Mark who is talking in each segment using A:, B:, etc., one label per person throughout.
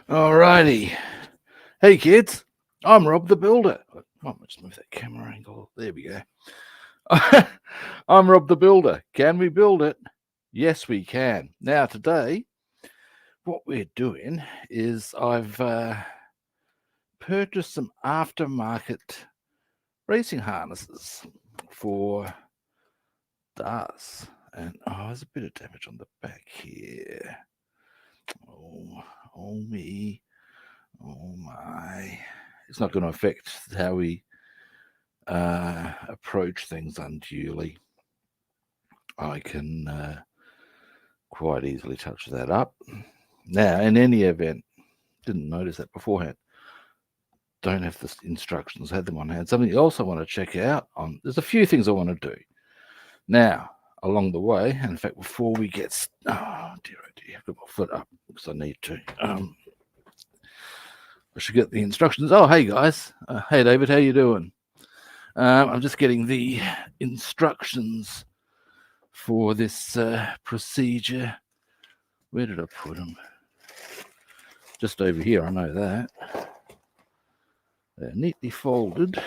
A: Alrighty. Hey kids, I'm Rob the Builder. Might just move that camera angle. There we go. I'm Rob the Builder. Can we build it? Yes, we can. Now, today, what we're doing is I've purchased some aftermarket racing harnesses for DAS. And there's a bit of damage on the back here. Oh me. Oh my. It's not going to affect how we approach things unduly. I can quite easily touch that up. Now, in any event, didn't notice that beforehand. Don't have the instructions, had them on hand. Something else I want to check out on. There's a few things I want to do. Now, along the way, and in fact, before we get, oh dear, I've got my foot up because I need to. I should get the instructions. Oh, hey guys. Hey David, how you doing? I'm just getting the instructions for this procedure. Where did I put them? Just over here, I know that. They're neatly folded.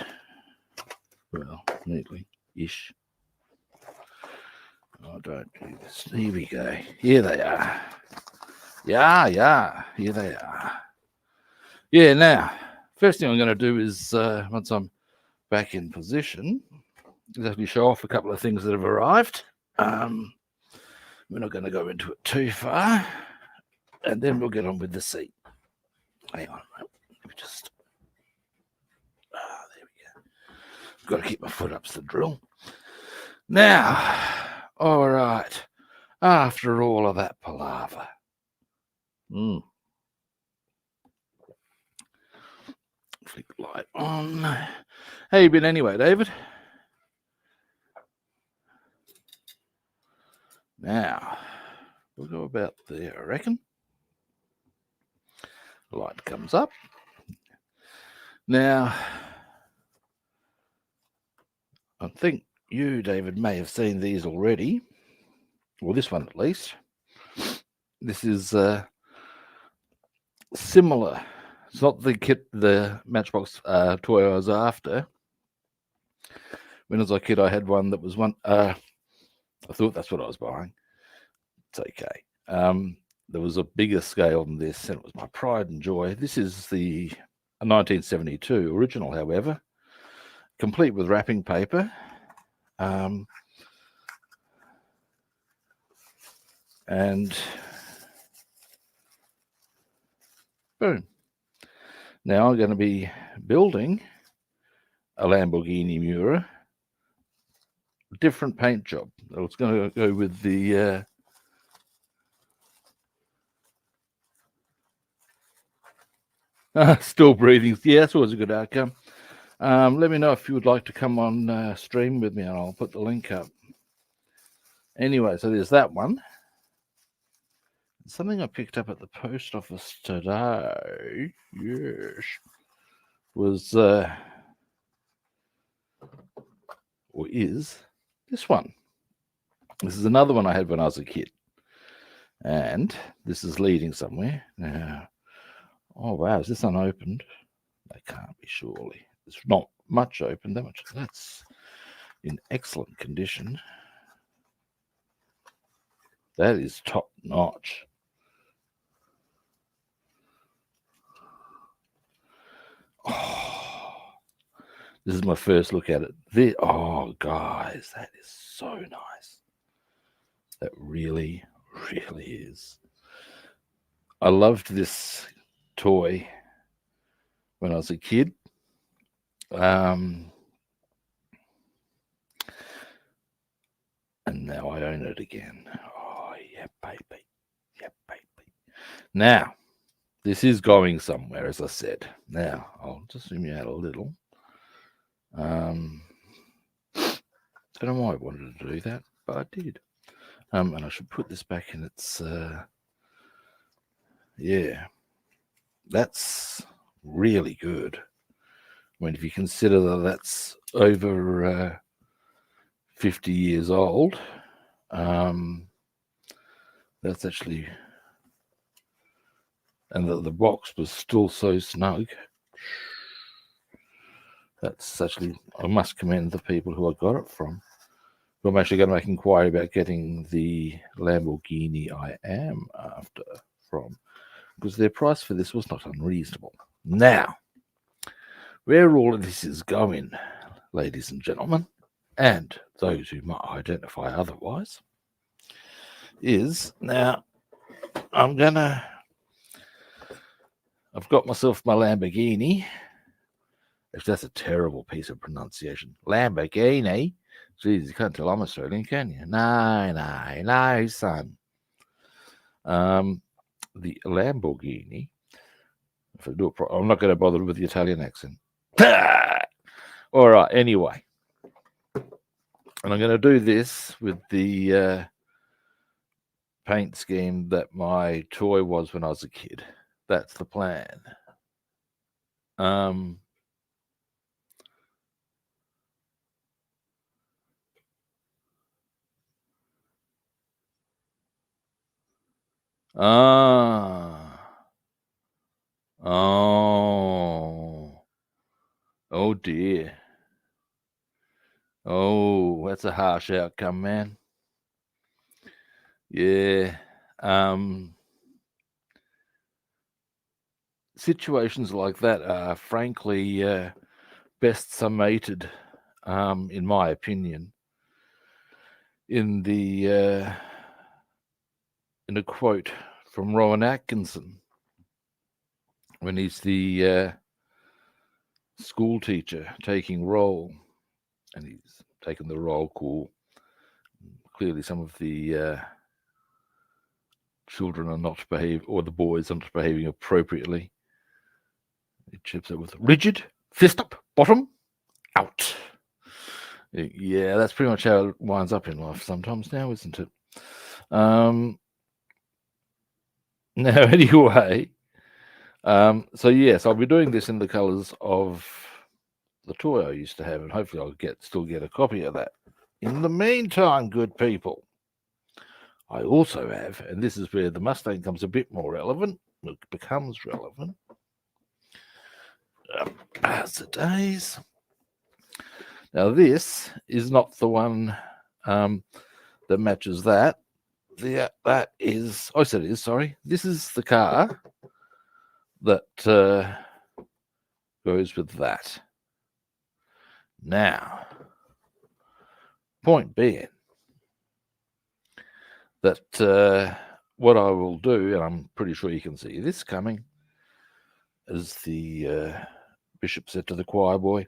A: Well, neatly-ish. Oh, don't do this. Here we go. Here they are. Yeah, here they are. Yeah, now, first thing I'm going to do is, once I'm back in position, is actually show off a couple of things that have arrived. We're not going to go into it too far, and then we'll get on with the seat. Hang on a moment. Let me just. There we go. Got to keep my foot up's the drill. Now, all right. After all of that palaver. Flick light on. How you been anyway, David? Now, we'll go about there, I reckon. Light comes up. Now, I think you, David, may have seen these already. Well, this one at least. This is similar. It's not the Matchbox toy I was after. When I was a kid, I had one that was one. I thought that's what I was buying. It's okay. There was a bigger scale than this, and it was my pride and joy. This is the 1972 original, however, complete with wrapping paper. And boom. Now I'm going to be building a Lamborghini Miura. Different paint job. It's going to go with the still breathing. Yeah, that's always a good outcome. Let me know if you would like to come on stream with me, and I'll put the link up. Anyway, so there's that one. Something I picked up at the post office today, yes, was or is this one. This is another one I had when I was a kid, and this is leading somewhere. Now, oh wow, is this unopened? That can't be, surely. It's not much open. That much. That's in excellent condition. That is top notch. Oh, this is my first look at it. Oh, guys, that is so nice. That really, really is. I loved this toy when I was a kid. And now I own it again. Oh, yeah, baby. Yeah, baby. Now, this is going somewhere, as I said. Now, I'll just zoom you out a little. Don't know why I wanted to do that, but I did. And I should put this back in its... yeah, that's really good. When if you consider that that's over 50 years old, that's actually and the box was still so snug. That's actually, I must commend the people who I got it from. I'm actually going to make inquiry about getting the Lamborghini I am after from, because their price for this was not unreasonable. Now, where all of this is going, ladies and gentlemen, and those who might identify otherwise, is now I've got myself my Lamborghini. If that's a terrible piece of pronunciation, Lamborghini. Jeez, you can't tell I'm Australian, can you? No, son. The Lamborghini. If I do it, I'm not going to bother with the Italian accent. All right. Anyway, and I'm going to do this with the paint scheme that my toy was when I was a kid. That's the plan. Oh dear. Oh, that's a harsh outcome, man. Yeah. Situations like that are frankly best summated, in my opinion, in a quote from Rowan Atkinson when he's the school teacher taking roll, and he's taken the roll call. Clearly, some of the children are not behaving, or the boys are not behaving appropriately. He chips it with rigid, fist up, bottom, out. Yeah, that's pretty much how it winds up in life sometimes now, isn't it? Now, anyway, so yes, I'll be doing this in the colours of the toy I used to have, and hopefully I'll still get a copy of that. In the meantime, good people, I also have, and this is where the Mustang becomes a bit more relevant. It becomes relevant. As the days. Now, this is not the one that matches that. That is, I said it is, sorry. This is the car that goes with that. Now, point being that what I will do, and I'm pretty sure you can see this coming, as the bishop said to the choir boy,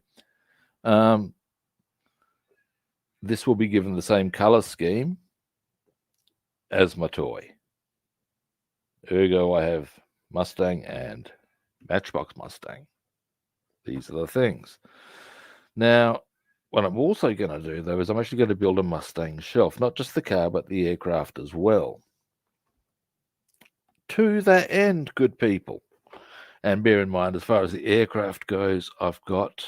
A: this will be given the same color scheme as my toy. Ergo, I have Mustang and Matchbox Mustang. These are the things. Now, what I'm also going to do, though, is I'm actually going to build a Mustang shelf, not just the car, but the aircraft as well. To that end, good people. And bear in mind, as far as the aircraft goes, I've got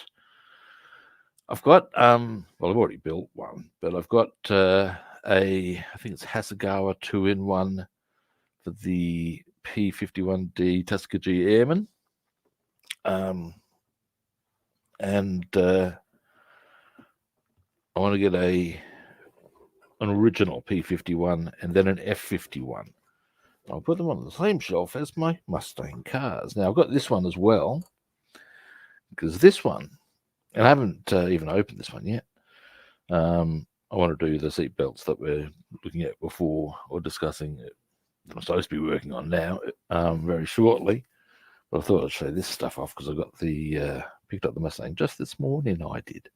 A: well, I've already built one, but I've got I think it's Hasegawa 2-in-1 for the P-51D Tuskegee Airman. And I want to get an original P-51 and then an F-51. I'll put them on the same shelf as my Mustang cars. Now, I've got this one as well, because this one, and I haven't even opened this one yet. I want to do the seat belts that we're looking at before, or discussing that I'm supposed to be working on now very shortly. But I thought I'd show this stuff off because I got picked up the Mustang just this morning. I did.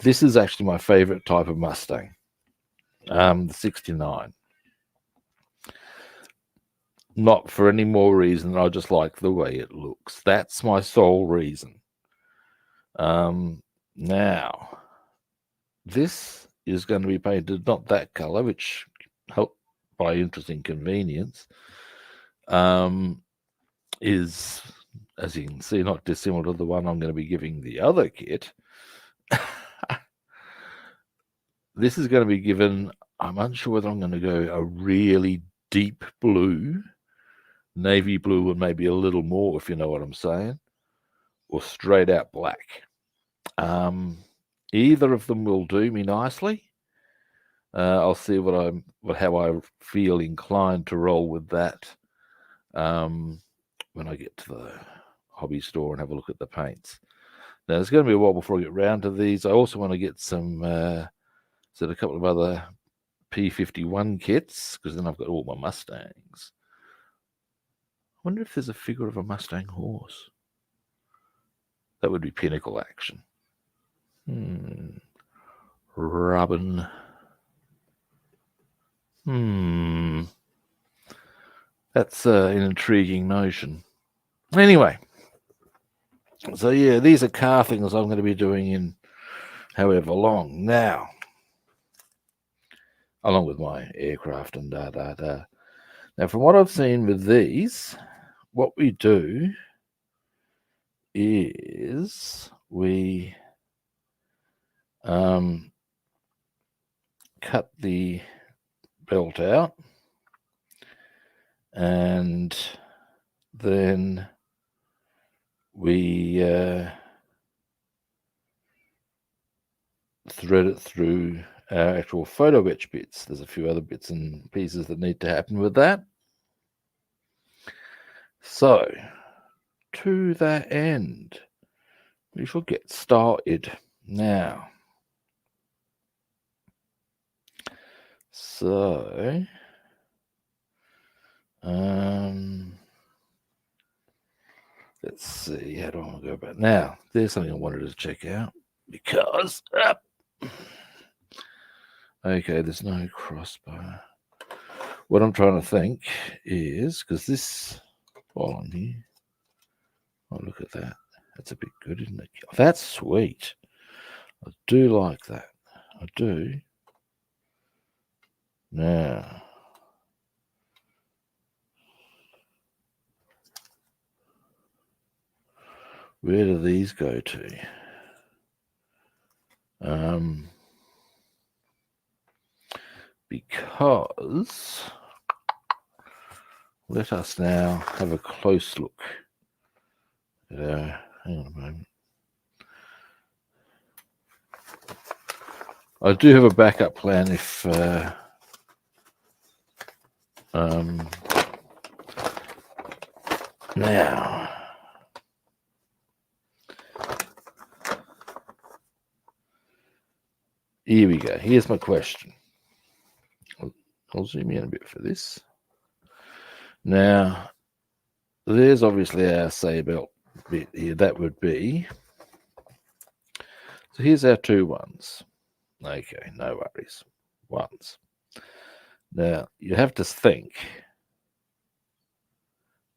A: This is actually my favorite type of Mustang, the 69. Not for any more reason. I just like the way it looks. That's my sole reason. Now, this is going to be painted not that color, which helped by interesting convenience. Is, as you can see, not dissimilar to the one I'm going to be giving the other kit. This is going to be given, I'm unsure whether I'm going to go a really deep blue navy blue and maybe a little more, if you know what I'm saying, or straight out black. Either of them will do me nicely. I'll see how I feel inclined to roll with that when I get to the hobby store and have a look at the paints. Now, it's going to be a while before I get round to these. I also want to get a couple of other P51 kits, because then I've got all my Mustangs. I wonder if there's a figure of a Mustang horse. That would be pinnacle action. Robin. That's an intriguing notion. Anyway, so yeah, these are car things I'm going to be doing in however long now, along with my aircraft and da. Now, from what I've seen with these, what we do is we cut the belt out, and then we thread it through our actual photo etch bits. There's a few other bits and pieces that need to happen with that. So, to that end, we shall get started now. So, let's see, how do I want to go about now? There's something I wanted to check out, because okay, there's no crossbar. What I'm trying to think is, because this while on here, oh, look at that. That's a bit good, isn't it? Oh, that's sweet. I do like that. I do. Now, where do these go to? Because let us now have a close look. Hang on a moment. I do have a backup plan if now here we go. Here's my question. I'll zoom in a bit for this. Now, there's obviously our say-belt bit here. That would be. So here's our 2 ones. Okay, no worries. Ones. Now, you have to think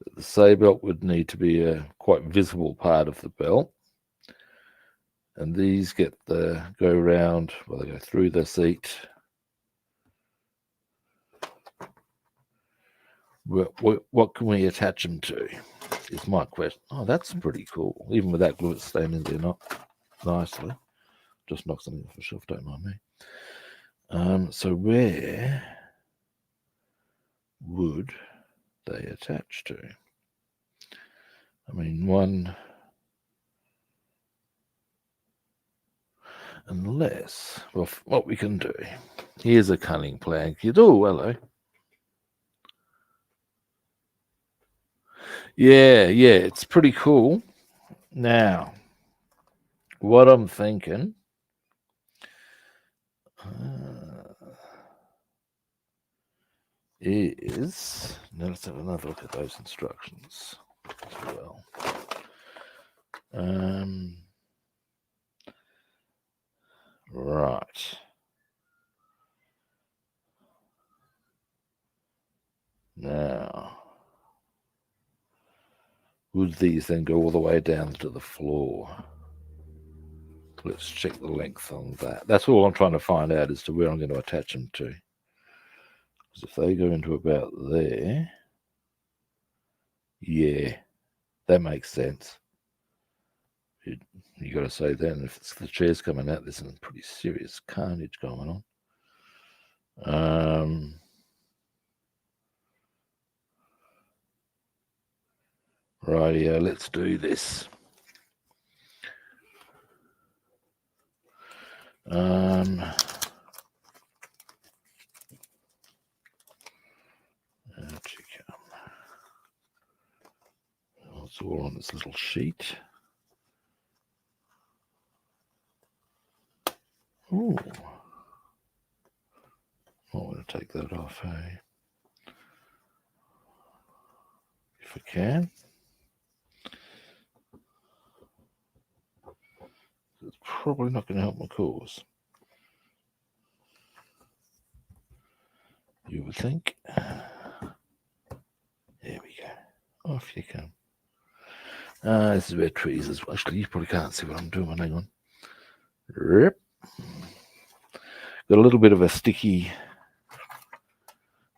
A: that the say-belt would need to be a quite visible part of the belt. And these go around, well, they go through the seat. What can we attach them to is my question. Oh, that's pretty cool. Even with that glue, it's staying in there not nicely. Just knock something off the shelf, don't mind me. So where would they attach to? I mean, one, unless, well, what we can do, here's a cunning plan. Oh, hello. Yeah, it's pretty cool. Now, what I'm thinking is, now let's have another look at those instructions as well. Right. Now, would these then go all the way down to the floor? Let's check the length on that. That's all I'm trying to find out as to where I'm going to attach them to. Because if they go into about there, yeah, that makes sense. You got to say then, if it's the chair's coming out, there's some pretty serious carnage going on. Rightio, let's do this. It's all on this little sheet. Ooh. I want to take that off, hey? If I can. It's probably not going to help my cause. You would think. There we go. Off you come. This is where trees is. Actually, you probably can't see what I'm doing. Hang on. Rip. Got a little bit of a sticky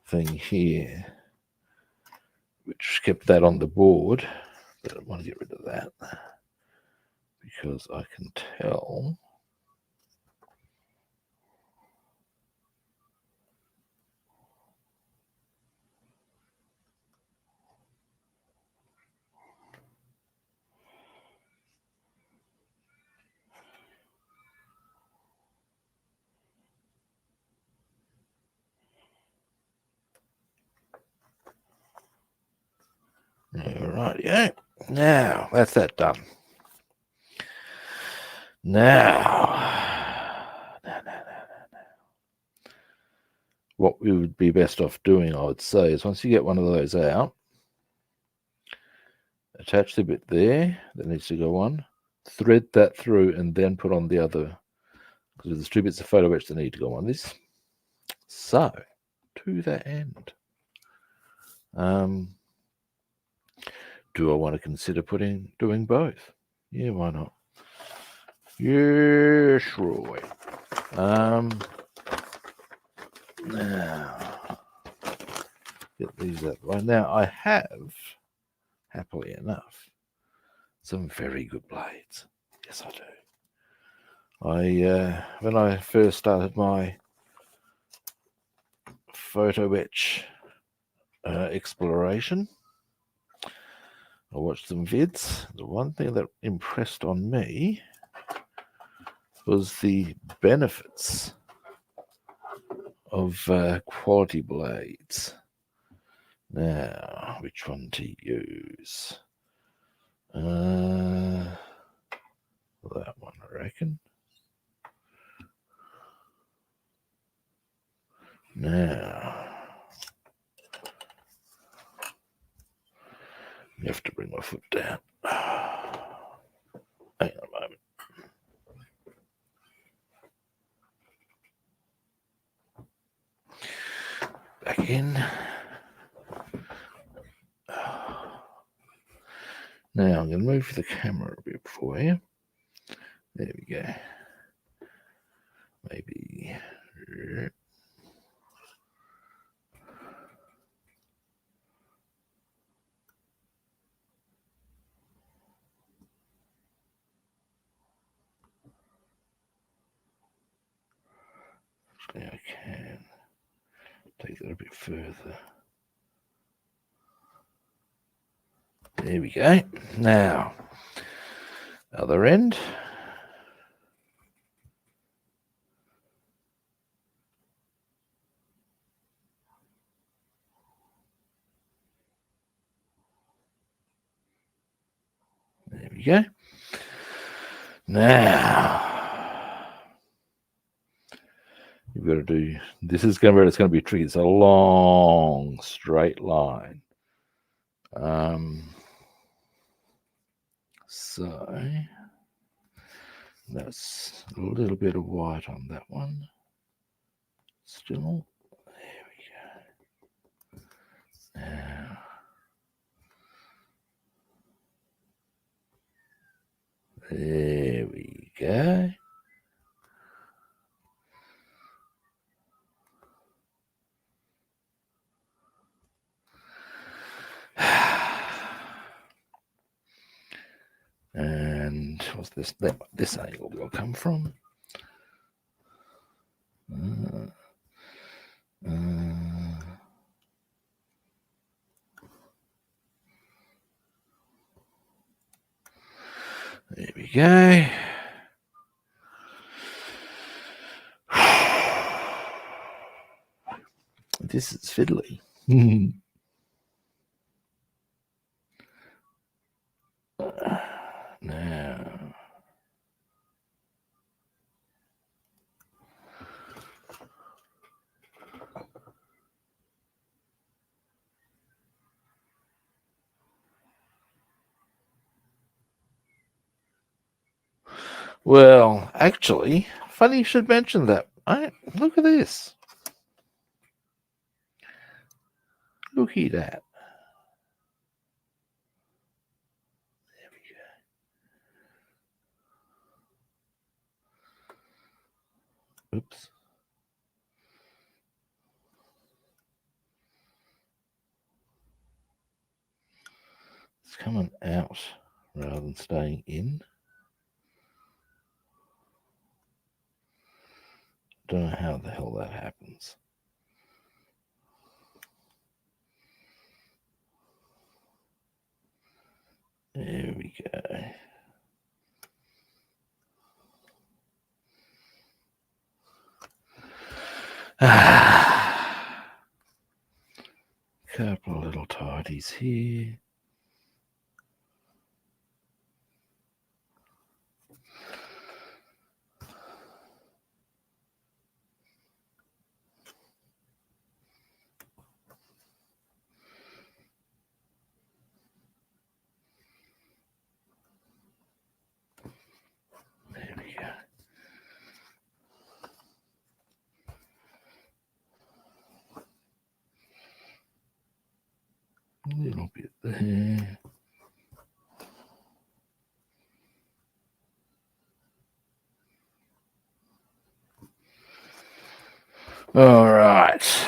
A: thing here, which kept that on the board. But I want to get rid of that because I can tell. All right, yeah. Now that's that done. Now, what we would be best off doing, I would say, is once you get one of those out, attach the bit there that needs to go on, thread that through, and then put on the other, because there's 2 bits of photo etch that need to go on this. So, to that end, do I want to consider doing both? Yeah, why not? Yes, Roy. Now, get these out right now. I have, happily enough, some very good blades. Yes, I do. When I first started my photo etch exploration, I watched some vids. The one thing that impressed on me was the benefits of quality blades. Now, which one to use? That one, I reckon. Now, you have to bring my foot down. Hang on a moment. Back in. Now I'm going to move the camera a bit for you. There we go. Maybe. Actually, I can take that a bit further. There we go. Now, other end. There we go. Now, you've got to do, it's going to be tricky. It's a long, straight line. So, that's a little bit of white on that one. Still, there we go. Now, there we go. And what's this? This angle will come from. we go. This is fiddly. Now, well, actually, funny you should mention that. Look at this. Looky that. There we go. Oops. It's coming out rather than staying in. Don't know how the hell that happens. There we go. Couple of little tidies here. There we go. A little bit there. All right.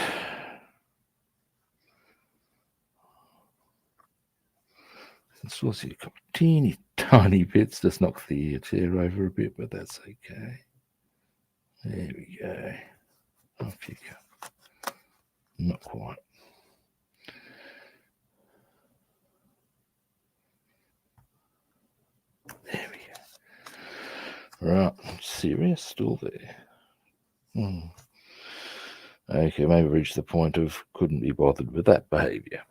A: This was a couple of teeny tiny bits. Just knock the chair over a bit, but that's okay. There we go. Off you go. Not quite. There we go. Right. Serious? Still there. Okay, maybe reach the point of couldn't be bothered with that behavior.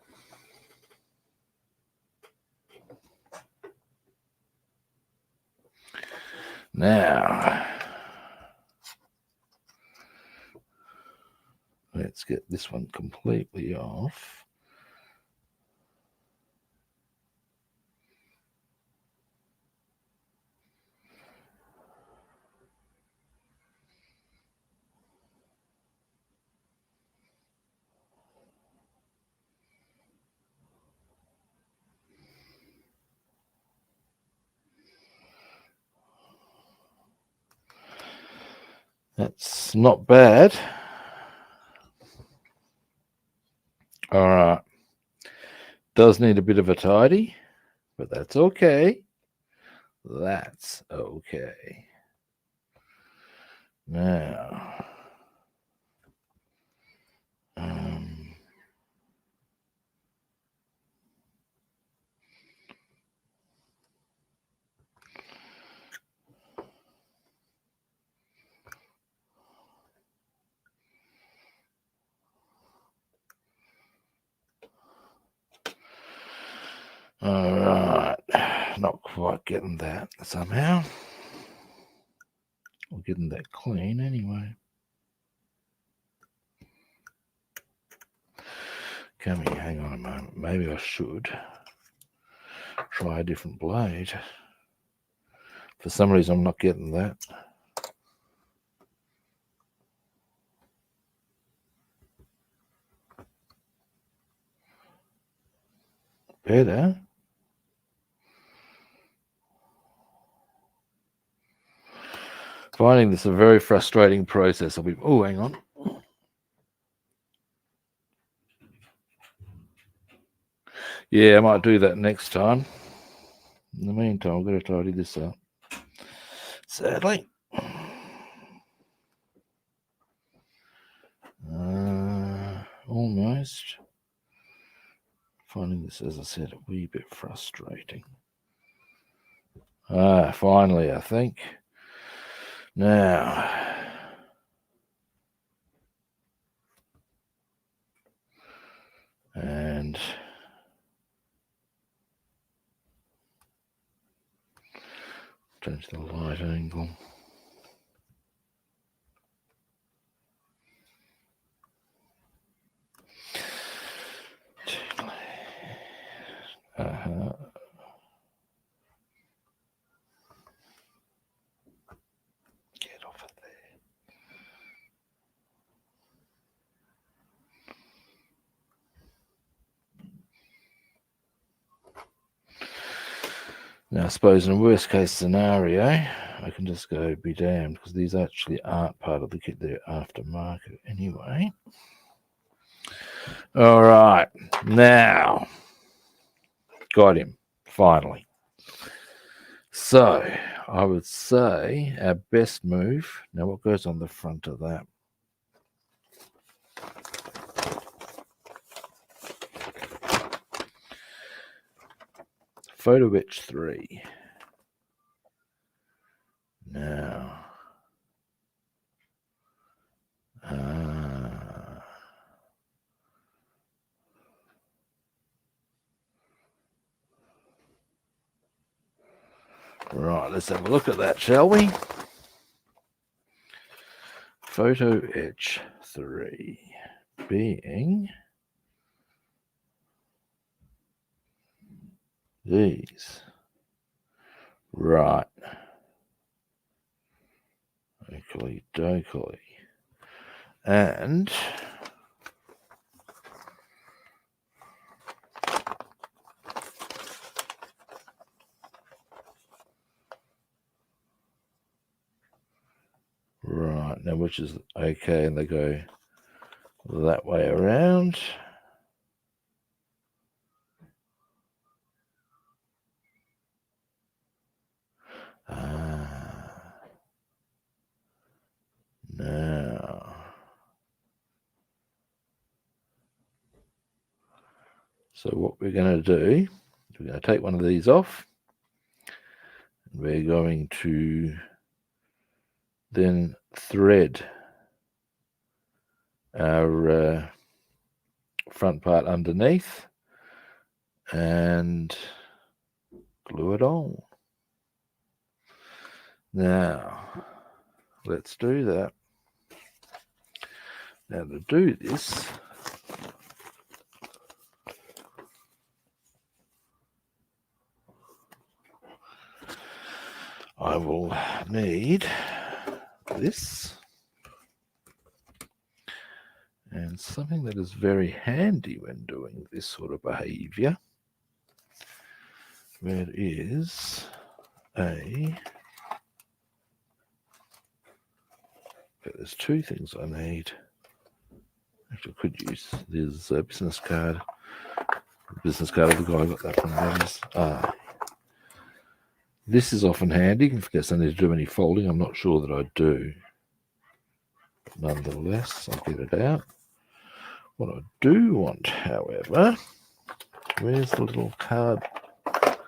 A: Now, let's get this one completely off. That's not bad. All right. Does need a bit of a tidy, but that's okay. That's okay. Now, all right. Not quite getting that somehow. We're getting that clean anyway. Come here, hang on a moment. Maybe I should try a different blade. For some reason, I'm not getting that. Better. Finding this a very frustrating process. Oh, hang on. Yeah, I might do that next time. In the meantime, I'm going to tidy this up. Sadly. Almost. Finding this, as I said, a wee bit frustrating. Finally, I think. Now, and change the light angle. Get off of there. Now, I suppose in a worst case scenario, I can just go be damned, because these actually aren't part of the kit, they're aftermarket anyway. All right, now, got him, finally. So, I would say our best move, now what goes on the front of that? Photoetch 3. Now, right, let's have a look at that, shall we? Photoetch 3 being these. Right. Oakley dokley. And right, now which is okay, and they go that way around. Now, so what we're going to do, we're going to take one of these off. We're going to then thread our front part underneath and glue it on. Now, let's do that. Now, to do this, I will need this and something that is very handy when doing this sort of behavior. There is there's two things I need. Actually, I could use this business card. Business card of the guy I got that from Levin's. This is often handy in case I need to do any folding. I'm not sure that I do. Nonetheless, I'll get it out. What I do want, however, where's the little card that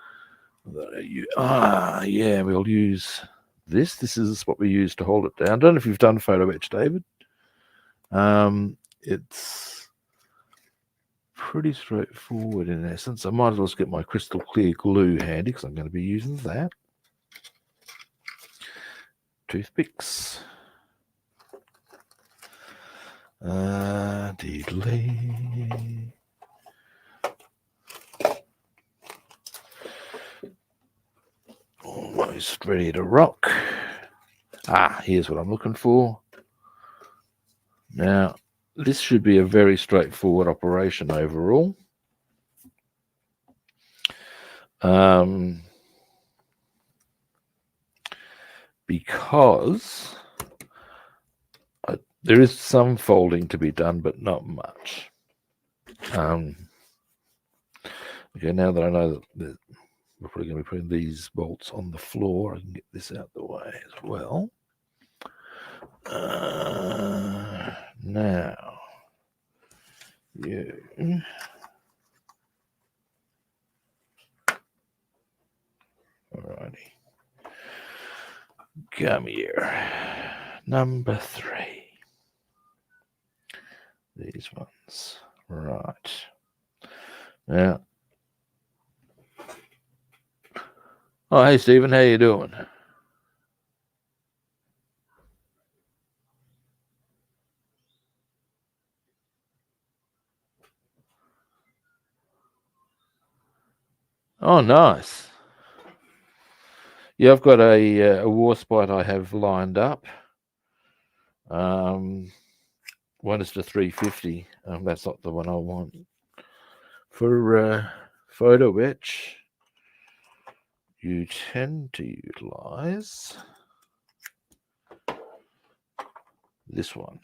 A: I use? Yeah, we'll use this. This is what we use to hold it down. I don't know if you've done photo etch, David. It's pretty straightforward in essence. I might as well just get my crystal clear glue handy because I'm going to be using that. Toothpicks. Diddly. Almost ready to rock. Here's what I'm looking for. Now, this should be a very straightforward operation overall. Because there is some folding to be done, but not much. Okay, now that I know that we're probably going to be putting these bolts on the floor, I can get this out the way as well. Now, you. Alrighty. Come here. Number 3. These ones. Right. Now. Oh, hey, Stephen. How you doing? Oh, nice. Yeah, I've got a war spot I have lined up. 1:350. That's not the one I want. For photo etch, you tend to utilize this one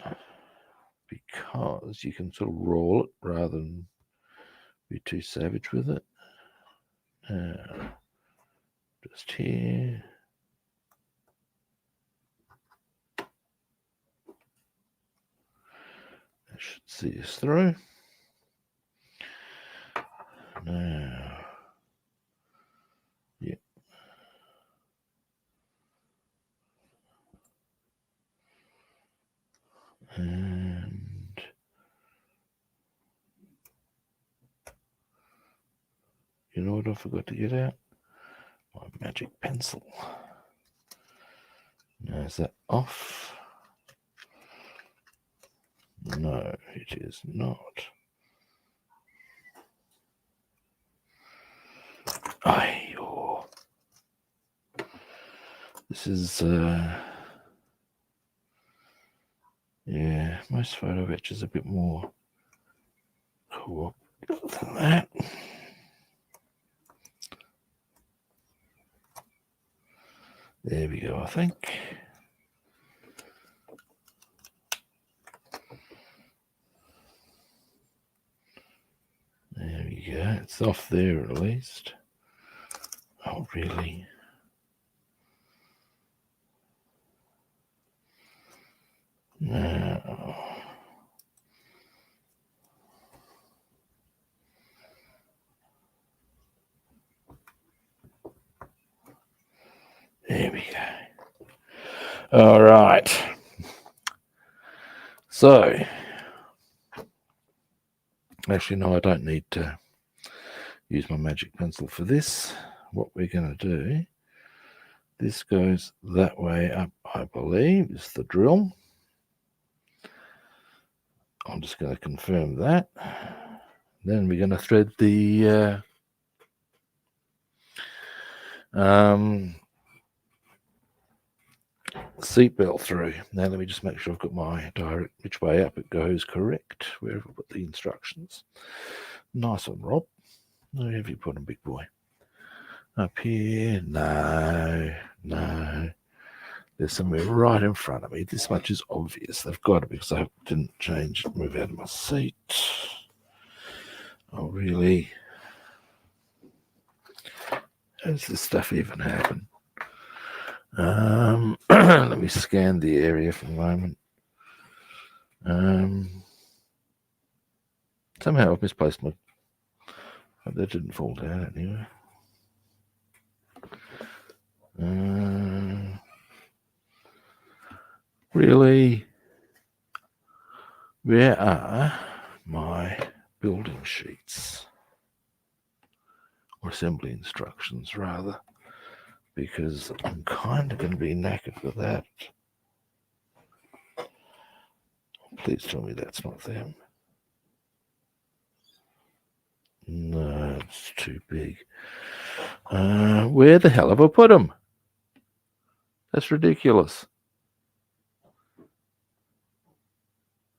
A: because you can sort of roll it rather than be too savage with it. Now, just here. That should see us through. Now, yeah. And you know what I forgot to get out? My magic pencil. Now, is that off? No, it is not. Oh. This is, yeah, most photo etch is a bit more cooperative than that. There we go, I think. There we go. It's off there at least. Oh, really? No. There we go. All right. So, actually, no, I don't need to use my magic pencil for this. What we're going to do, this goes that way up, I believe, is the drill. I'm just going to confirm that. Then we're going to thread the seatbelt through. Now let me just make sure I've got my direct which way up it goes correct, wherever I put the instructions. Nice one, Rob. Where have you put them, big boy? Up here? No. There's somewhere right in front of me. This much is obvious. They've got to be because I didn't move out of my seat. Oh, really? How does this stuff even happen? Let me scan the area for a moment. Somehow I've misplaced my... Oh, that didn't fall down anyway. Really? Where are my building sheets? Or assembly instructions, rather. Because I'm kind of going to be knackered with that. Please tell me that's not them. No, it's too big. Where the hell have I put them? That's ridiculous.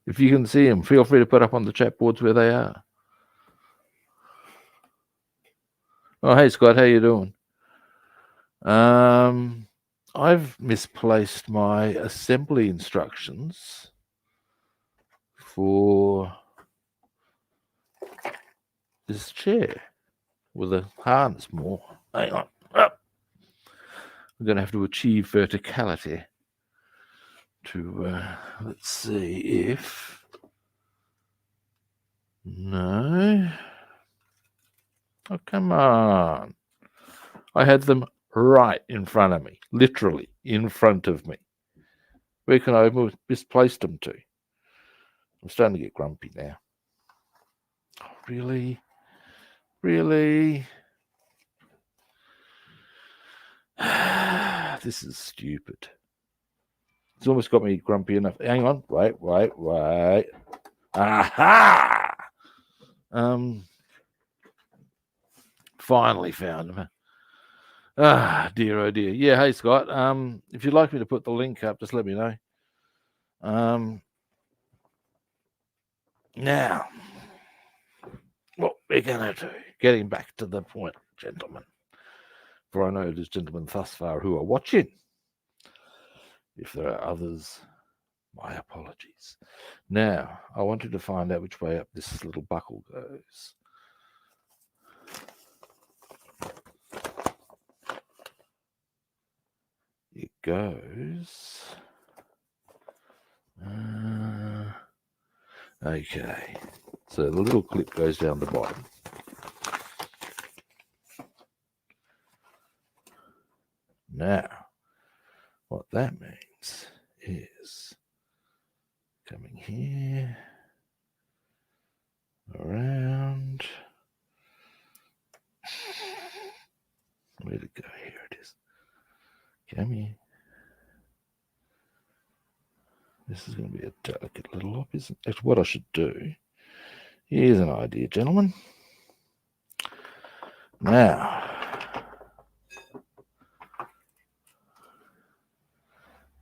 A: If you can see them, feel free to put up on the chat boards where they are. Oh, hey, Scott, how you doing? I've misplaced my assembly instructions for this chair with a harness more. Hang on. Up. I'm going to have to achieve verticality to, let's see if... No. Oh, come on. I had them right in front of me, literally in front of me. Where can I have misplaced them to? I'm starting to get grumpy now. Oh, really? Really? This is stupid. It's almost got me grumpy enough. Hang on. Wait. Aha! Finally found him. Ah, dear, oh dear. Yeah, hey, Scott. If you'd like me to put the link up, just let me know. Now, what we're going to do, getting back to the point, gentlemen, for I know there's gentlemen thus far who are watching. If there are others, my apologies. Now, I wanted to find out which way up this little buckle goes. It goes... okay, so the little clip goes down the bottom. Now, what that means is coming here, around, where'd it go? Here it is. Come here. This is going to be a delicate little loop, isn't it? What I should do, here's an idea, gentlemen. Now,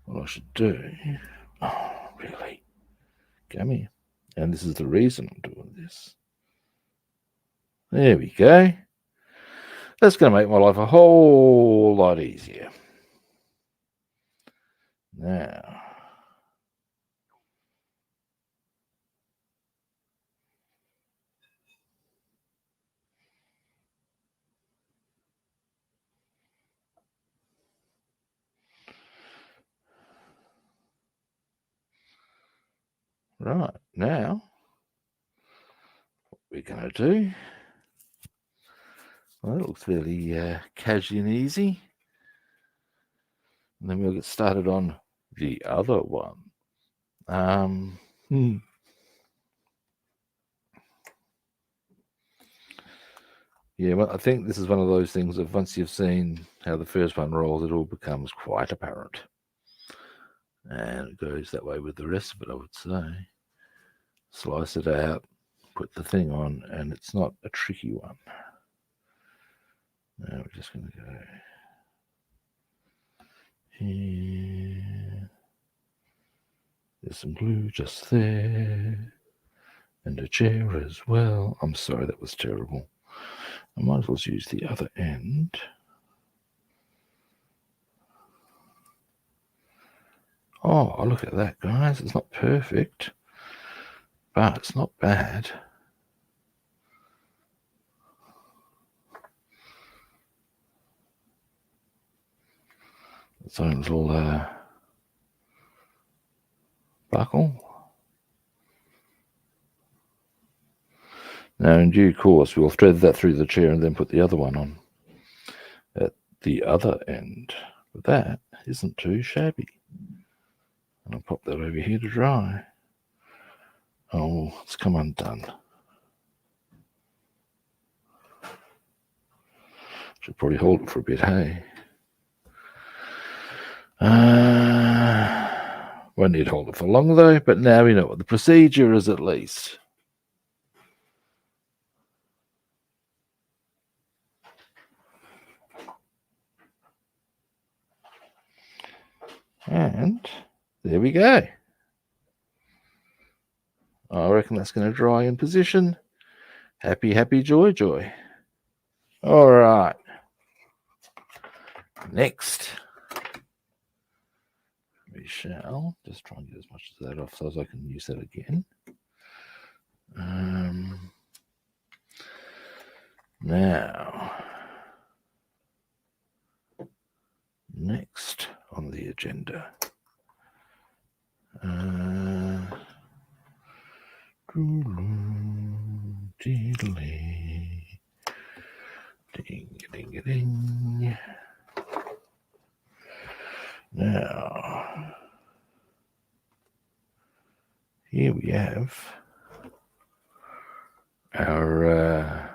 A: what I should do, oh, really, come here. And this is the reason I'm doing this. There we go. That's going to make my life a whole lot easier. Now, right, now, what we're going to do, well, that looks fairly casual and easy. And then we'll get started on the other one. Yeah, well, I think this is one of those things that once you've seen how the first one rolls, it all becomes quite apparent. And it goes that way with the rest of it, I would say. Slice it out, put the thing on, and it's not a tricky one. Now we're just going to go here. There's some glue just there. And a chair as well. I'm sorry, that was terrible. I might as well use the other end. Oh, look at that, guys. It's not perfect, but it's not bad. Its own little buckle. Now, in due course, we'll thread that through the chair and then put the other one on at the other end. But that isn't too shabby. And I'll pop that over here to dry. Oh, it's come undone. Should probably hold it for a bit, hey? Won't need to hold it for long though, but now we know what the procedure is at least. And there we go. I reckon that's going to dry in position. Happy, happy, joy, joy. All right. Next, we shall just try and get as much of that off so as I can use that again. Now, next on the agenda. Ding, ding, ding. Now, here we have our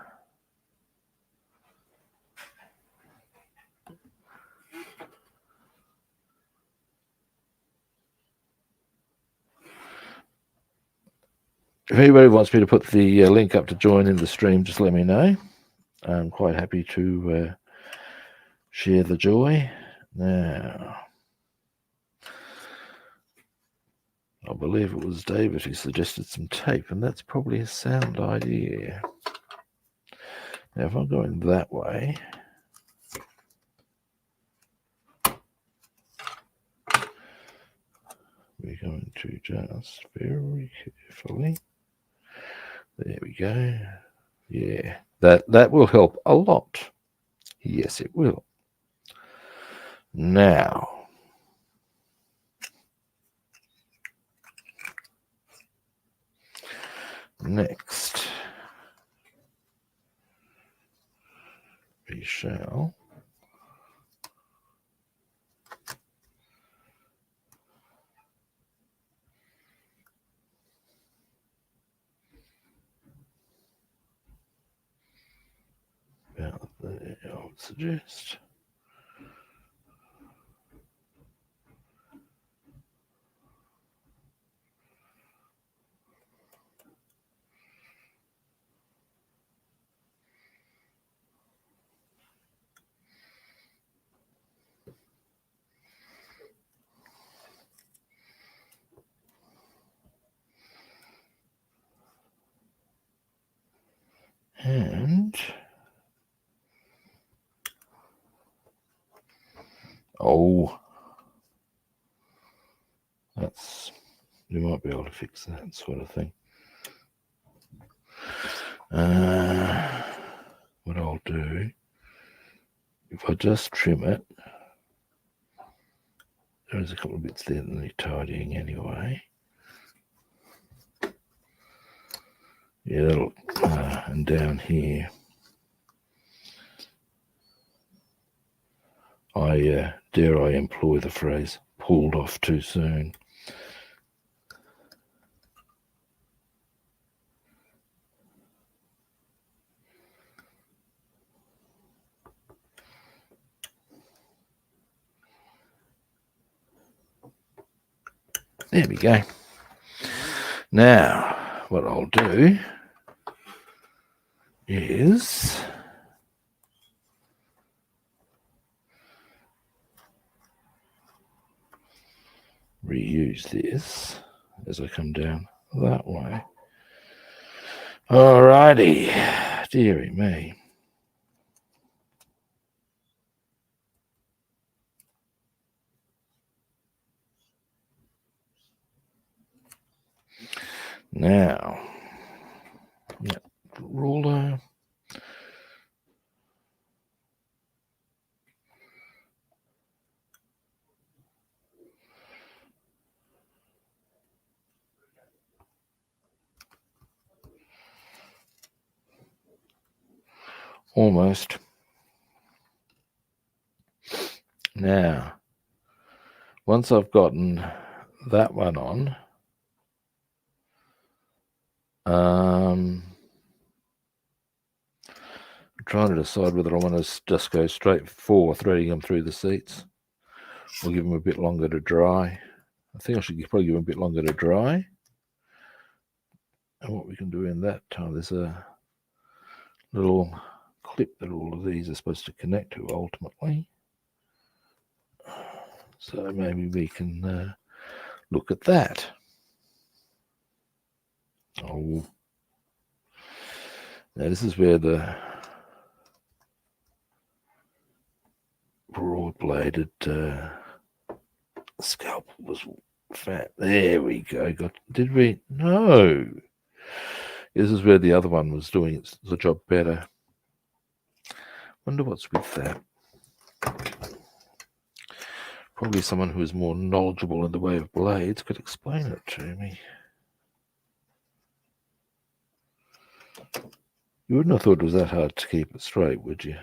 A: if anybody wants me to put the link up to join in the stream, just let me know. I'm quite happy to share the joy. Now, I believe it was David who suggested some tape, and that's probably a sound idea. Now, if I'm going that way, we're going to just very carefully. There we go. Yeah, that will help a lot. Yes, it will. Now, next, we shall about there, I would suggest. And oh, that's, you might be able to fix that sort of thing. What I'll do, if I just trim it, there's a couple of bits there that need tidying anyway. Yeah, that'll, and down here, dare I employ the phrase, pulled off too soon. There we go. Now, what I'll do is reuse this as I come down that way. Alrighty, dearie me. Now, ruler. Almost. Now, once I've gotten that one on, I'm trying to decide whether I want to just go straight for threading them through the seats or give them a bit longer to dry. I think I should probably give them a bit longer to dry. And what we can do in that time, there's a little clip that all of these are supposed to connect to ultimately. So maybe we can look at that. Oh, now this is where the broad-bladed scalpel was fat. There we go. Did we? No. This is where the other one was doing the job better. Wonder what's with that. Probably someone who is more knowledgeable in the way of blades could explain it to me. You wouldn't have thought it was that hard to keep it straight, would you?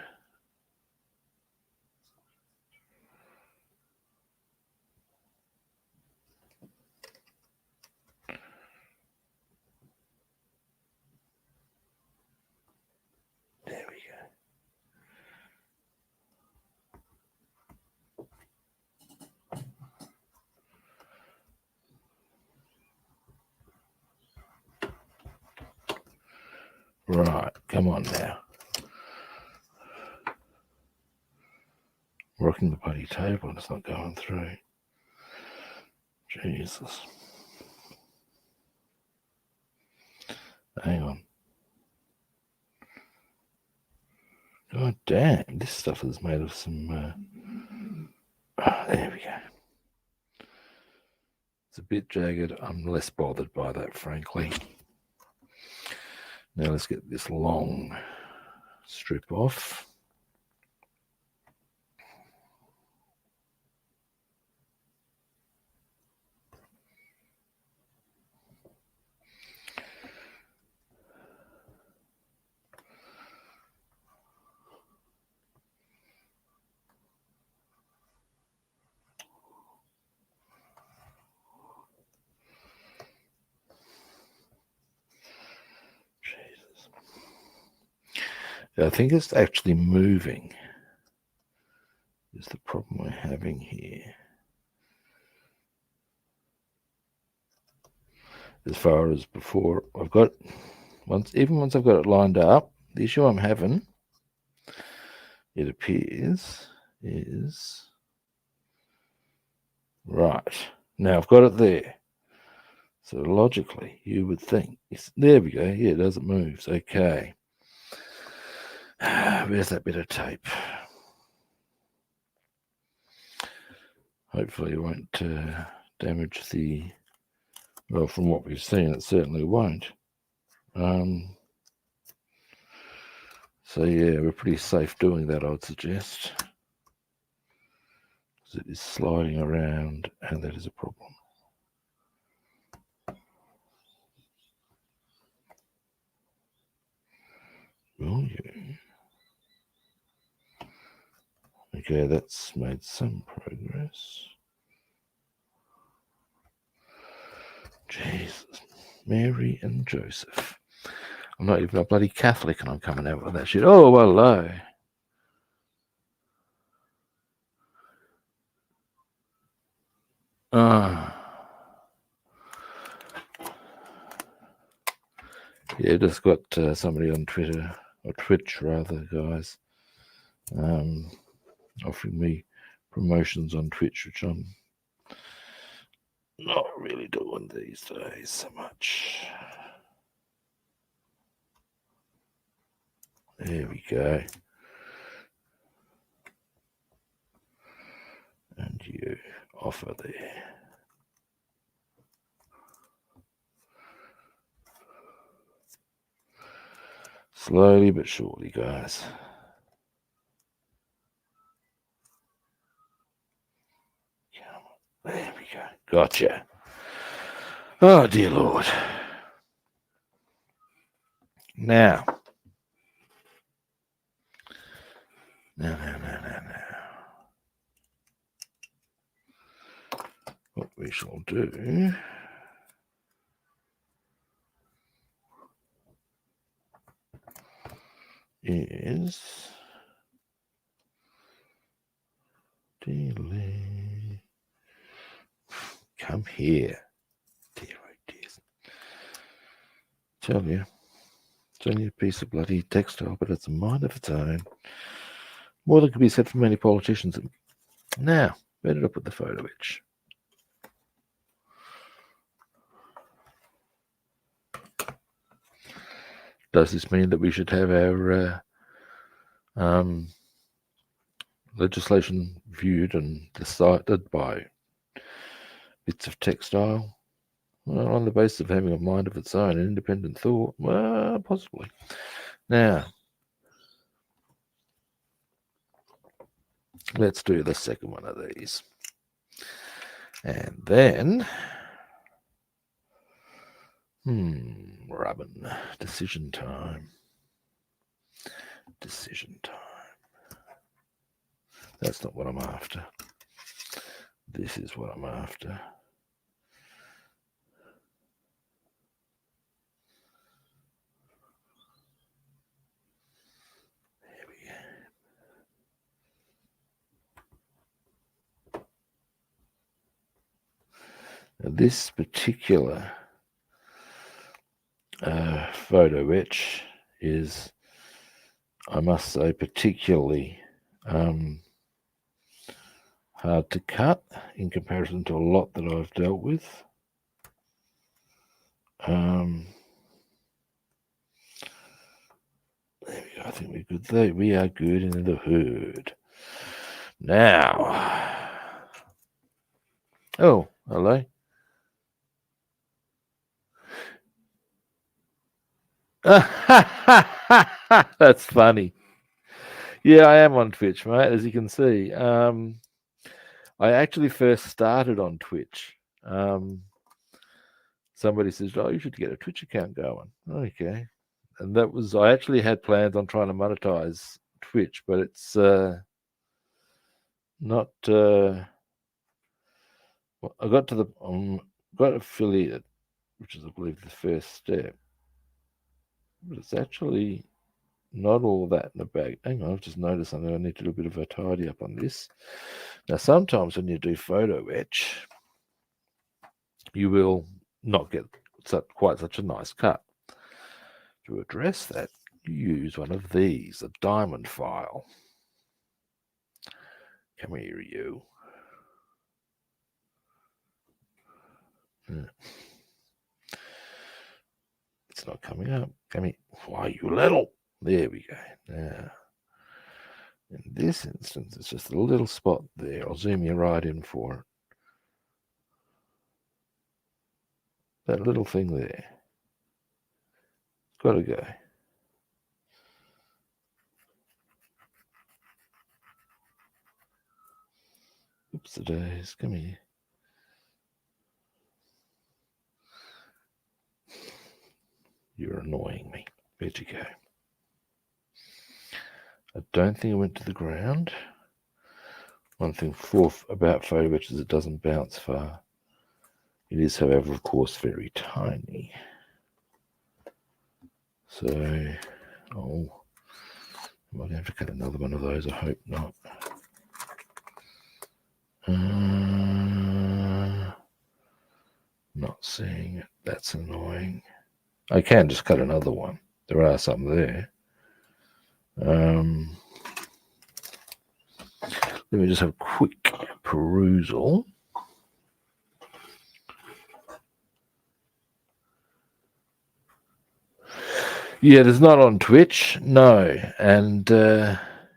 A: Right, come on now. Rocking the bloody table and it's not going through. Jesus. Hang on. God damn, this stuff is made of some... there we go. It's a bit jagged. I'm less bothered by that, frankly. Now let's get this long strip off. Jesus. I think it's actually moving is the problem we're having here. As far as before, I've got once I've got it lined up, the issue I'm having, it appears, is right. Now I've got it there. So logically, you would think, there we go. Yeah, it doesn't move. Okay. Where's that bit of tape? Hopefully it won't damage the, well, from what we've seen, it certainly won't. So yeah, we're pretty safe doing that, I'd suggest. Because it is sliding around and that is a problem. Will you? Okay, that's made some progress. Jesus, Mary and Joseph. I'm not even a bloody Catholic and I'm coming out with that shit. Oh, hello. Yeah, just got somebody on Twitter, or Twitch rather, guys, offering me promotions on Twitch, which I'm not really doing these days so much. There we go. And you offer there. Slowly but surely, guys. There we go. Gotcha. Oh, dear Lord. Now. What we shall do is delay. Come here. Dear, oh dear. Tell you. It's only a piece of bloody textile, but it's a mind of its own. More than could be said for many politicians. Now, where did I put the photoetch? Does this mean that we should have our legislation viewed and decided by bits of textile? Well, on the basis of having a mind of its own, an independent thought? Well, possibly. Now, let's do the second one of these. And then, rubbing. Decision time. Decision time. That's not what I'm after. This is what I'm after. There we go. Now this particular photoetch is, I must say, particularly hard to cut in comparison to a lot that I've dealt with. There we go. I think we're good there. We are good in the hood. Now, oh, hello. That's funny. Yeah, I am on Twitch, mate, as you can see. I actually first started on Twitch. Somebody says, oh, you should get a Twitch account going. Okay. And that was, I actually had plans on trying to monetize Twitch, but it's not, I got to the, got affiliated, which is, I believe, the first step. But it's actually not all that in the bag. Hang on, I've just noticed something. I need to do a bit of a tidy up on this. Now, sometimes when you do photo etch, you will not get quite such a nice cut. To address that, you use one of these, a diamond file. Come here, you. It's not coming up. Come here. Why, you little. There we go. Now, in this instance, it's just a little spot there. I'll zoom you right in for it. That little thing there. Got to go. Oops, the days. Come here. You're annoying me. Where'd you go? I don't think it went to the ground. One thing about photo etch is it doesn't bounce far. It is, however, of course, very tiny. So, oh, I might have to cut another one of those. I hope not. Not seeing it. That's annoying. I can just cut another one. There are some there. Let me just have a quick perusal. Yeah, it's not on Twitch, no. And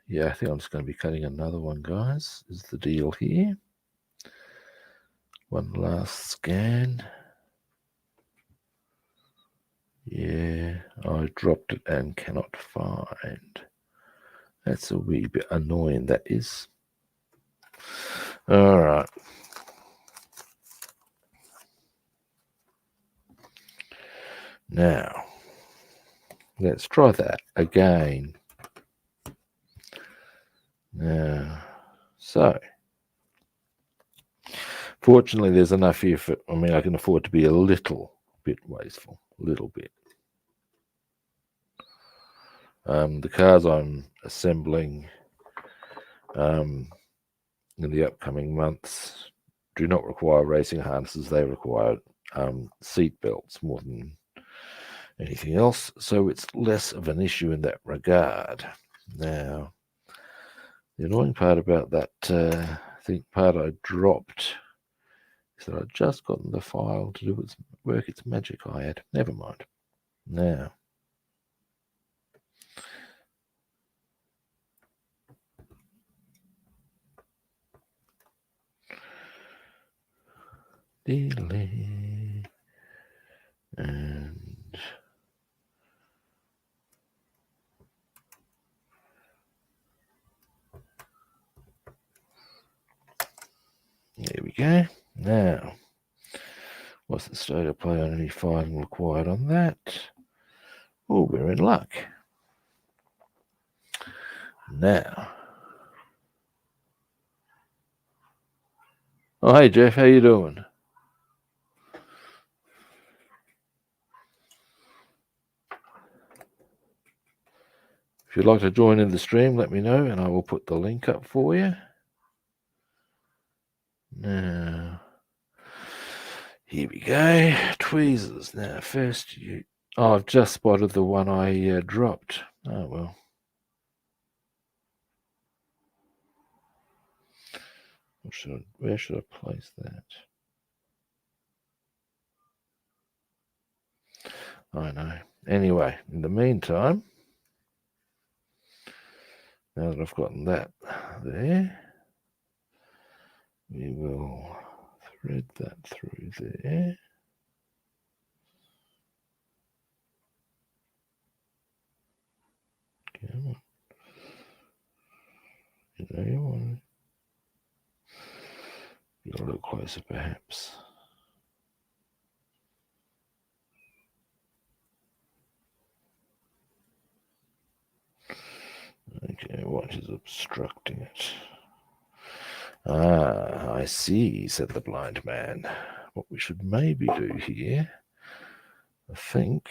A: yeah, I think I'm just going to be cutting another one, guys, is the deal here. One last scan. Yeah, I dropped it and cannot find. That's a wee bit annoying, that is. All right. Now, let's try that again. Now, so, fortunately, there's enough here for, I mean, I can afford to be a little bit wasteful, a little bit. The cars I'm assembling in the upcoming months do not require racing harnesses. They require seat belts more than anything else. So it's less of an issue in that regard. Now, the annoying part about that part I dropped is that I'd just gotten the file to do its work its magic I had. Never mind. Now, delay and there we go. Now, what's the state of play on any filing required on that? Oh, we're in luck. Now, oh, hey Jeff, how you doing? If you'd like to join in the stream, let me know and I will put the link up for you. Now, here we go. Tweezers. Now, first, Oh, I've just spotted the one I dropped. Oh, well. Where should I place that? I know. Anyway, in the meantime, now that I've gotten that there, we will thread that through there. Come on. You know you want to get a little closer, perhaps. Okay, what is obstructing it? Ah, I see, said the blind man. What we should maybe do here, I think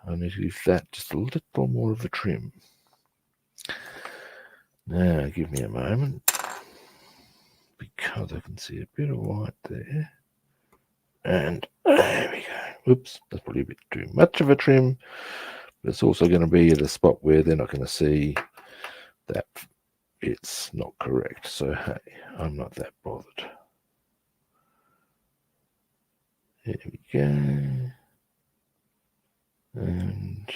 A: I need to give that just a little more of a trim. Now, give me a moment, because I can see a bit of white there. And there we go. Oops, that's probably a bit too much of a trim. But it's also going to be at a spot where they're not going to see that it's not correct. So, hey, I'm not that bothered. There we go. And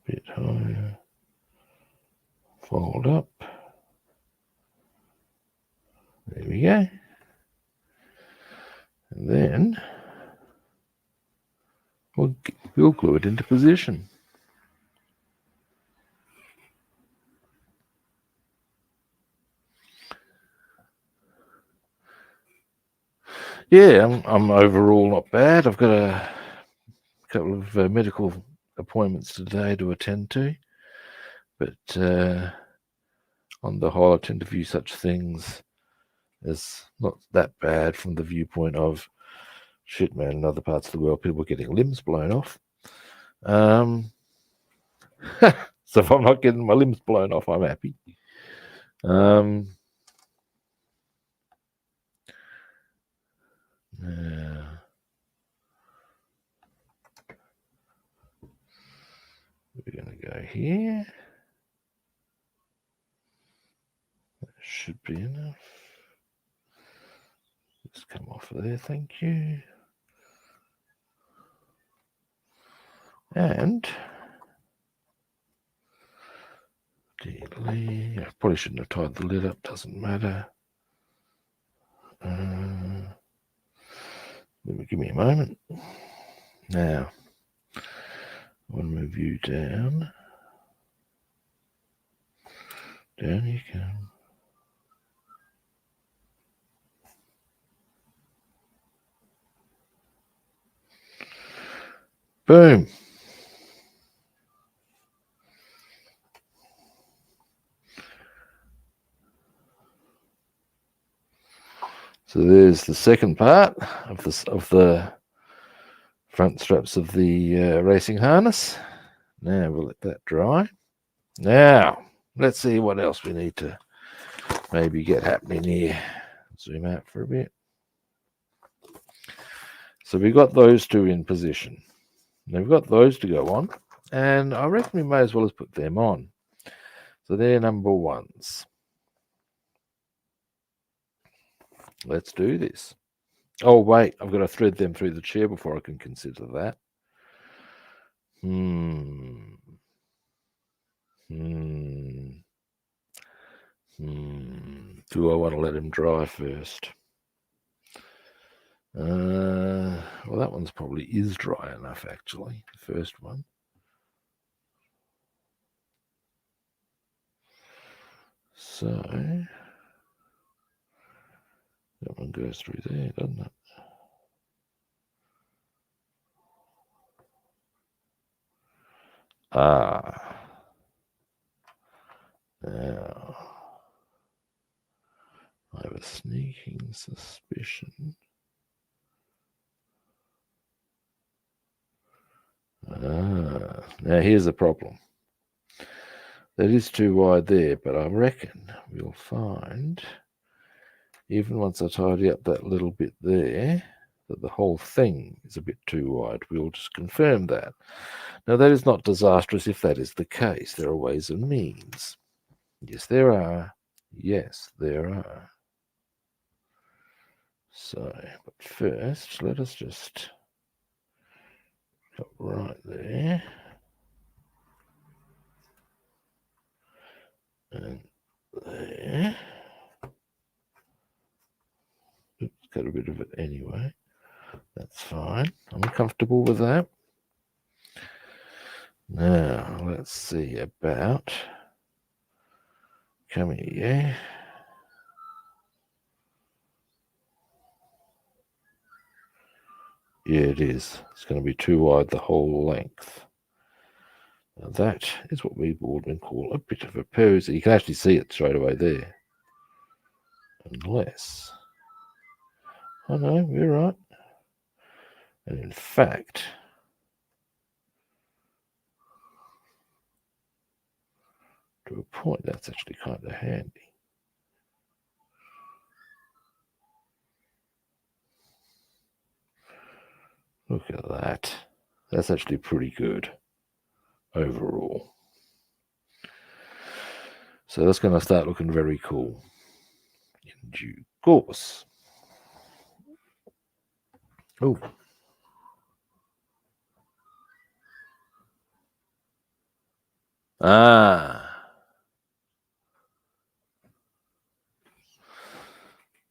A: a bit higher. Fold up. There we go. And then we'll glue it into position. Yeah, I'm overall not bad. I've got a couple of medical appointments today to attend to, but on the whole, I tend to view such things as not that bad from the viewpoint of, shit, man, in other parts of the world, people are getting limbs blown off. So if I'm not getting my limbs blown off, I'm happy. We're going to go here. That should be enough. Just come off there, thank you. And I probably shouldn't have tied the lid up, doesn't matter. Give me a moment. Now, I want to move you down. Down you come. Boom. So there's the second part of the front straps of the racing harness. Now we'll let that dry. Now, let's see what else we need to maybe get happening here. Zoom out for a bit. So we've got those two in position. Now we've got those to go on, and I reckon we may as well as put them on. So they're number ones. Let's do this. Oh, wait, I've got to thread them through the chair before I can consider that. Do I want to let them dry first? Well, that one's probably is dry enough, actually, the first one. So that one goes through there, doesn't it? Now I have a sneaking suspicion. Now here's the problem. That is too wide there, but I reckon we'll find even once I tidy up that little bit there, that the whole thing is a bit too wide. We'll just confirm that. Now, that is not disastrous if that is the case. There are ways and means. Yes, there are. Yes, there are. So, but first, let us just cut right there. And there. Oops, got a bit of it anyway. That's fine. I'm comfortable with that. Now, let's see about... Come here, yeah. Yeah, it is. It's going to be too wide the whole length. Now that is what we would call a bit of a pose. You can actually see it straight away there. Unless... Oh no, we're right. And in fact... to a point, that's actually kind of handy. Look at that. That's actually pretty good overall. So that's going to start looking very cool in due course. Oh. Ah.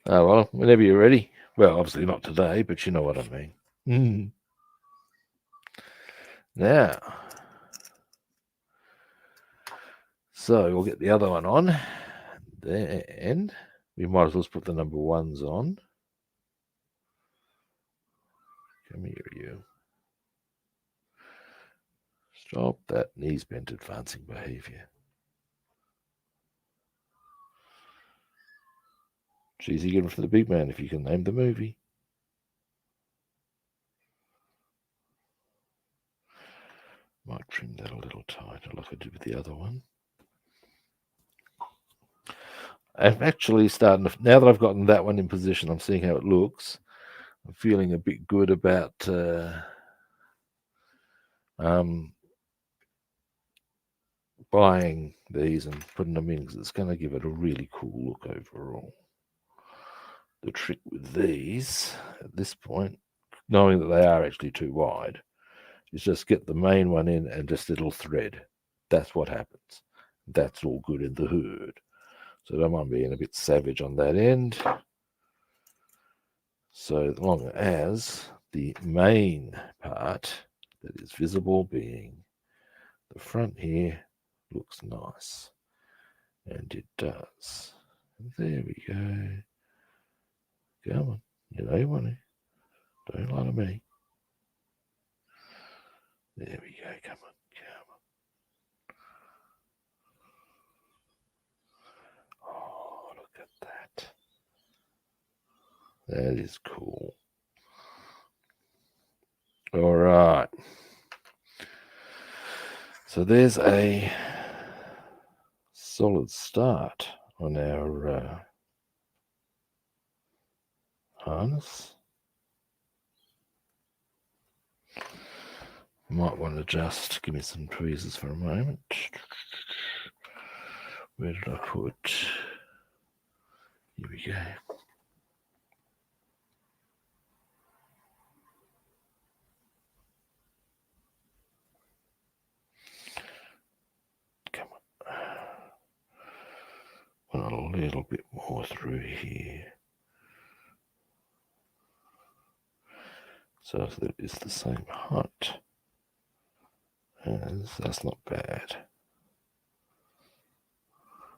A: Oh, well, whenever you're ready. Well, obviously not today, but you know what I mean. Now, so we'll get the other one on. Then we might as well put the number ones on. Come here, you. Stop that knees bent advancing behavior. It's easy getting from the big man if you can name the movie. Might trim that a little tighter like I did with the other one. I'm actually starting to, now that I've gotten that one in position, I'm seeing how it looks. I'm feeling a bit good about buying these and putting them in because it's going to give it a really cool look overall. The trick with these at this point, knowing that they are actually too wide, is just get the main one in and just little thread. That's what happens. That's all good in the hood. So don't mind being a bit savage on that end. So long as the main part that is visible, being the front here, looks nice. And it does. And there we go. Come on. You know you want it. Don't lie to me. There we go. Come on. Oh, look at that. That is cool. All right. So there's a solid start on our harness. Might want to just give me some tweezers for a moment. Where did I put? Here we go. Come on. Put a little bit more through here. So that it's the same height as, that's not bad.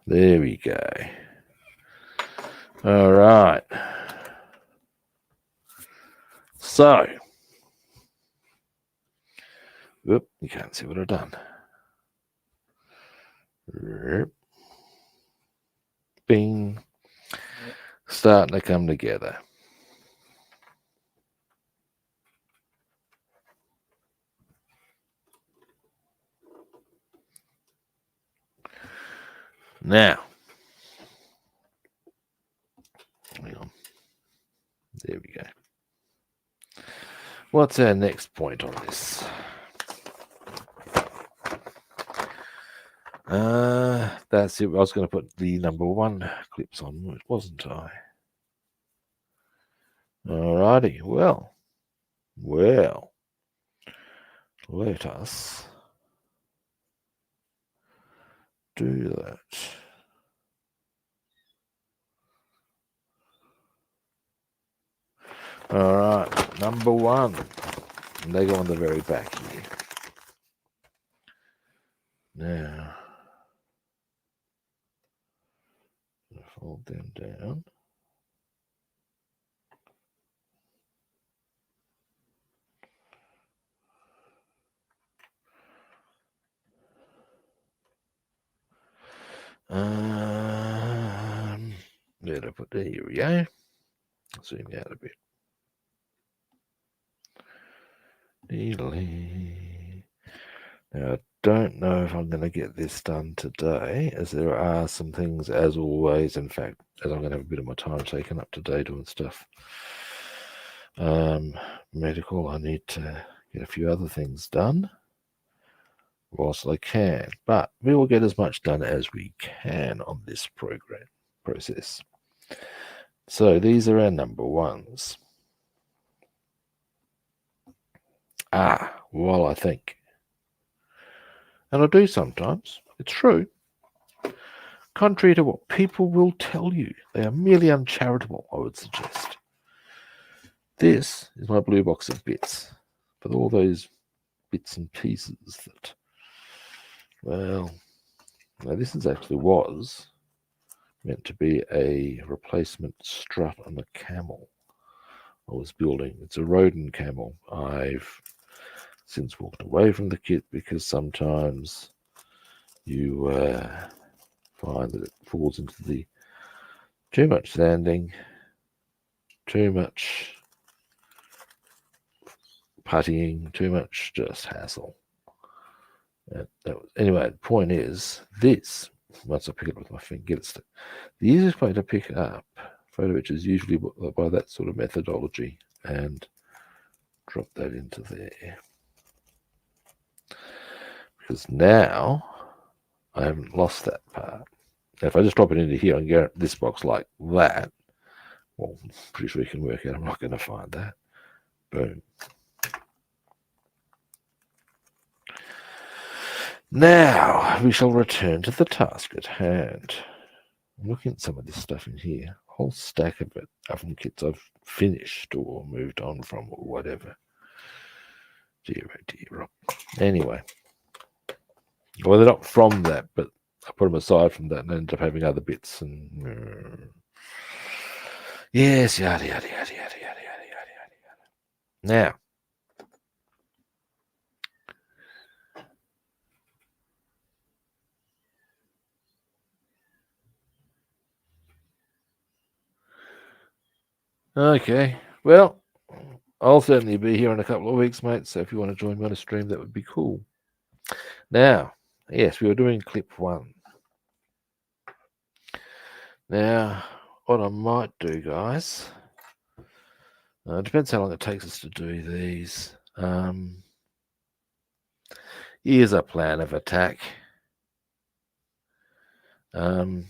A: There we go. All right. So, whoop, you can't see what I've done. Bing. Starting to come together. Now, There we go. What's our next point on this? That's it. I was going to put the number 1 clips on, wasn't I? Alrighty. Well, let us do that. All right, number 1. And they go on the very back here. Now, fold them down. Where did I put there? Here we go. Zoom out a bit. Now, I don't know if I'm going to get this done today, as there are some things, as always, in fact, as I'm going to have a bit of my time taken up today doing stuff. Medical, I need to get a few other things done whilst I can, but we will get as much done as we can on this process. So these are our number 1s. While I think, and I do sometimes, it's true, contrary to what people will tell you, they are merely uncharitable, I would suggest. This is my blue box of bits, with all those bits and pieces that, well, now this was meant to be a replacement strut on a camel I was building. It's a rodent camel. I've since walked away from the kit because sometimes you find that it falls into the too much sanding, too much puttying, too much just hassle. Anyway, the point is, this, once I pick it up with my finger, the easiest way to pick up photoetch is usually by that sort of methodology, and drop that into there. Because now I haven't lost that part. Now, if I just drop it into here and get this box like that, well, I'm pretty sure you can work out I'm not going to find that. Boom. Now we shall return to the task at hand. I'm looking at some of this stuff in here. A whole stack of it, oven kits I've finished or moved on from or whatever. Dear, oh dear. Anyway. Well, they're not from that, but I put them aside from that and ended up having other bits. And yes, yada, yada, yada, yada, yada, yada, yada, yada. Now, okay, well, I'll certainly be here in a couple of weeks, mate, so if you want to join me on a stream, that would be cool. Now, yes, we were doing clip 1. Now, what I might do, guys, it depends how long it takes us to do these. Here's a plan of attack. Because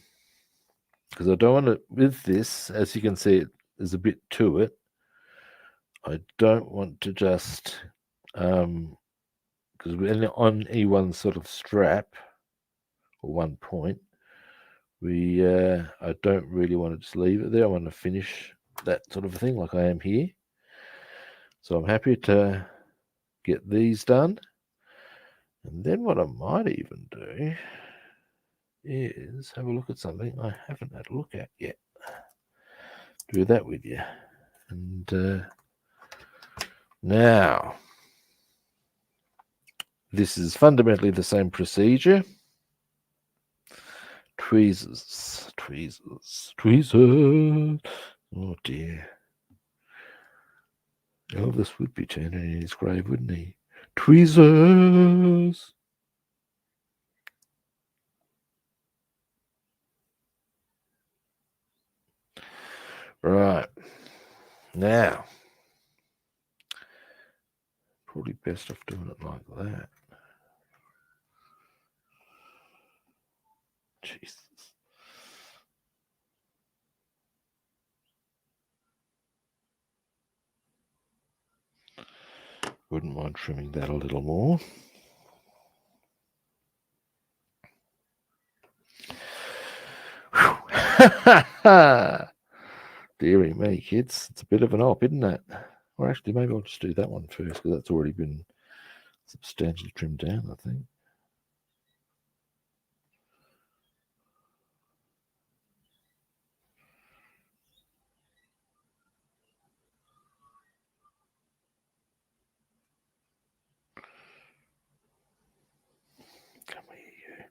A: I don't want to, with this, as you can see, there's a bit to it. I don't want to just, because on any one sort of strap, or one point, I don't really want to just leave it there. I want to finish that sort of thing like I am here. So I'm happy to get these done. And then what I might even do is have a look at something I haven't had a look at yet. Do that with you. And now, this is fundamentally the same procedure. Tweezers. Oh dear. Elvis would be turning in his grave, wouldn't he? Tweezers. Right. Now, probably best off doing it like that. Jesus. Wouldn't mind trimming that a little more. Deary me, kids. It's a bit of an op, isn't it? Or actually, maybe I'll just do that one first, because that's already been substantially trimmed down, I think. Come here, you.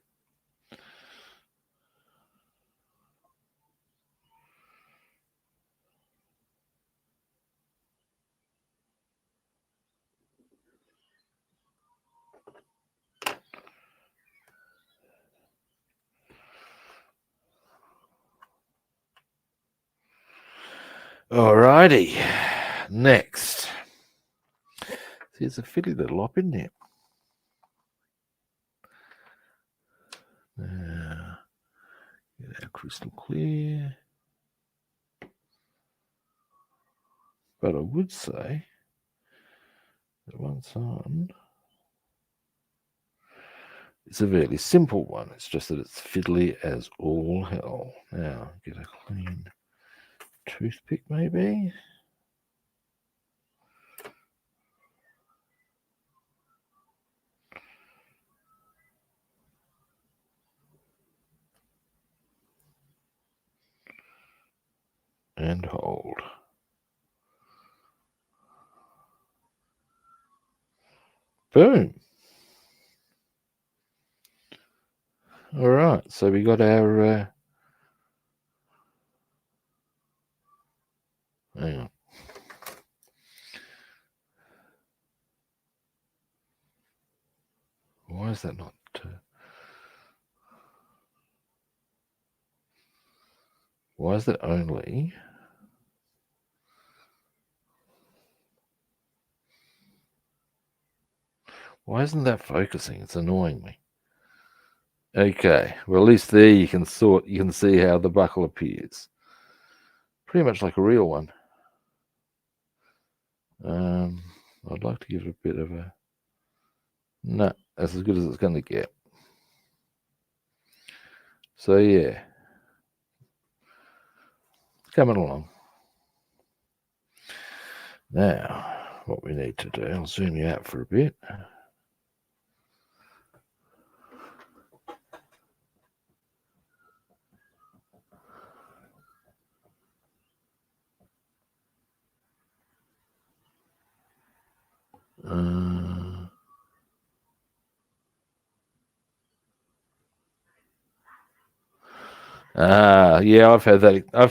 A: Alrighty, next. There's a fiddly little op in there. Now, get our crystal clear. But I would say that once on, it's a fairly simple one. It's just that it's fiddly as all hell. Now, get a clean toothpick maybe. And hold. Boom. All right, so we got our hang on. Why is that not why is that only why isn't that focusing? It's annoying me. Okay, well, at least there you can see how the buckle appears. Pretty much like a real one. I'd like to give it a bit of a... No, that's as good as it's going to get. So, yeah. Coming along. Now, what we need to do, I'll zoom you out for a bit. Yeah, I've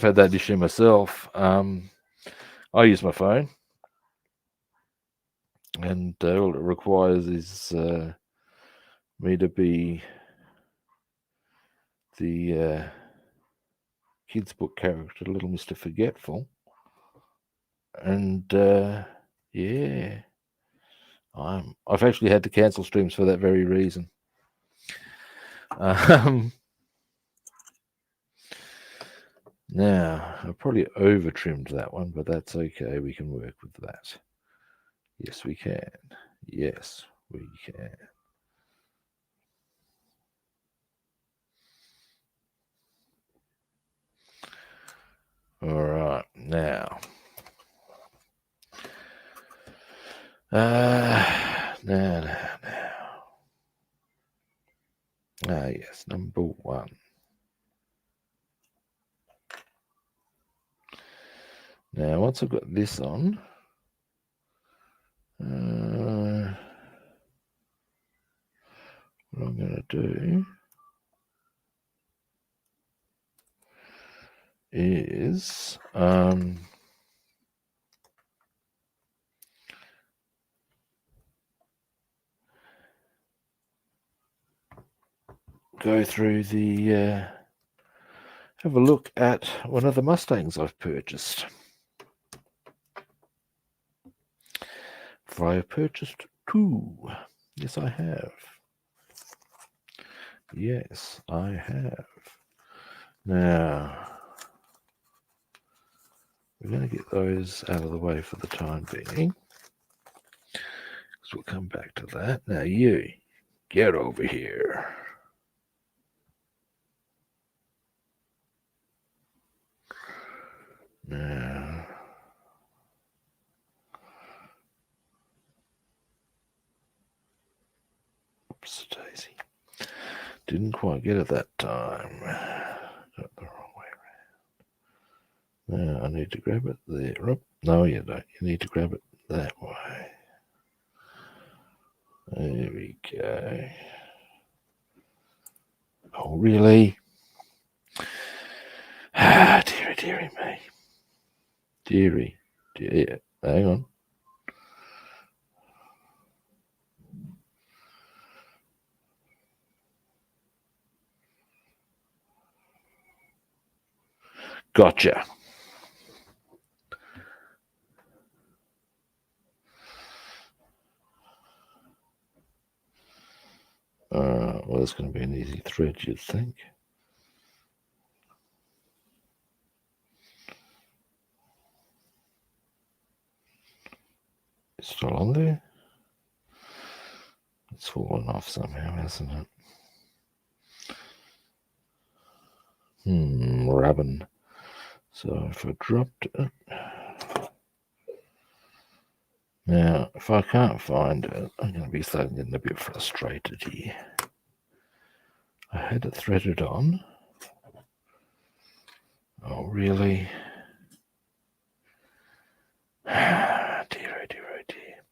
A: had that issue myself. I use my phone, and all it requires is me to be the kids' book character, Little Mr. Forgetful, and yeah, I've actually had to cancel streams for that very reason. Now, I probably over trimmed that one, but that's okay. We can work with that. Yes, we can. Yes, we can. All right, now. Now. Yes, number one. Now, once I've got this on, what I'm going to do is go through the have a look at one of the Mustangs I've purchased. For I have purchased 2. Yes, I have. Yes, I have. Now, we're going to get those out of the way for the time being. So we'll come back to that. Now you, get over here. Now, oops, Daisy. Didn't quite get it that time. Got the wrong way around. Now I need to grab it there. Oh, no, you don't. You need to grab it that way. There we go. Oh, really? Ah, dearie me. Dearie. Hang on. Gotcha. Well, it's going to be an easy thread, you'd think. It's still on there. It's fallen off somehow, hasn't it? Rubbing. So if I dropped it. Now, if I can't find it, I'm going to be starting getting a bit frustrated here. I had it threaded on. Oh, really? Dear, oh dear, oh dear.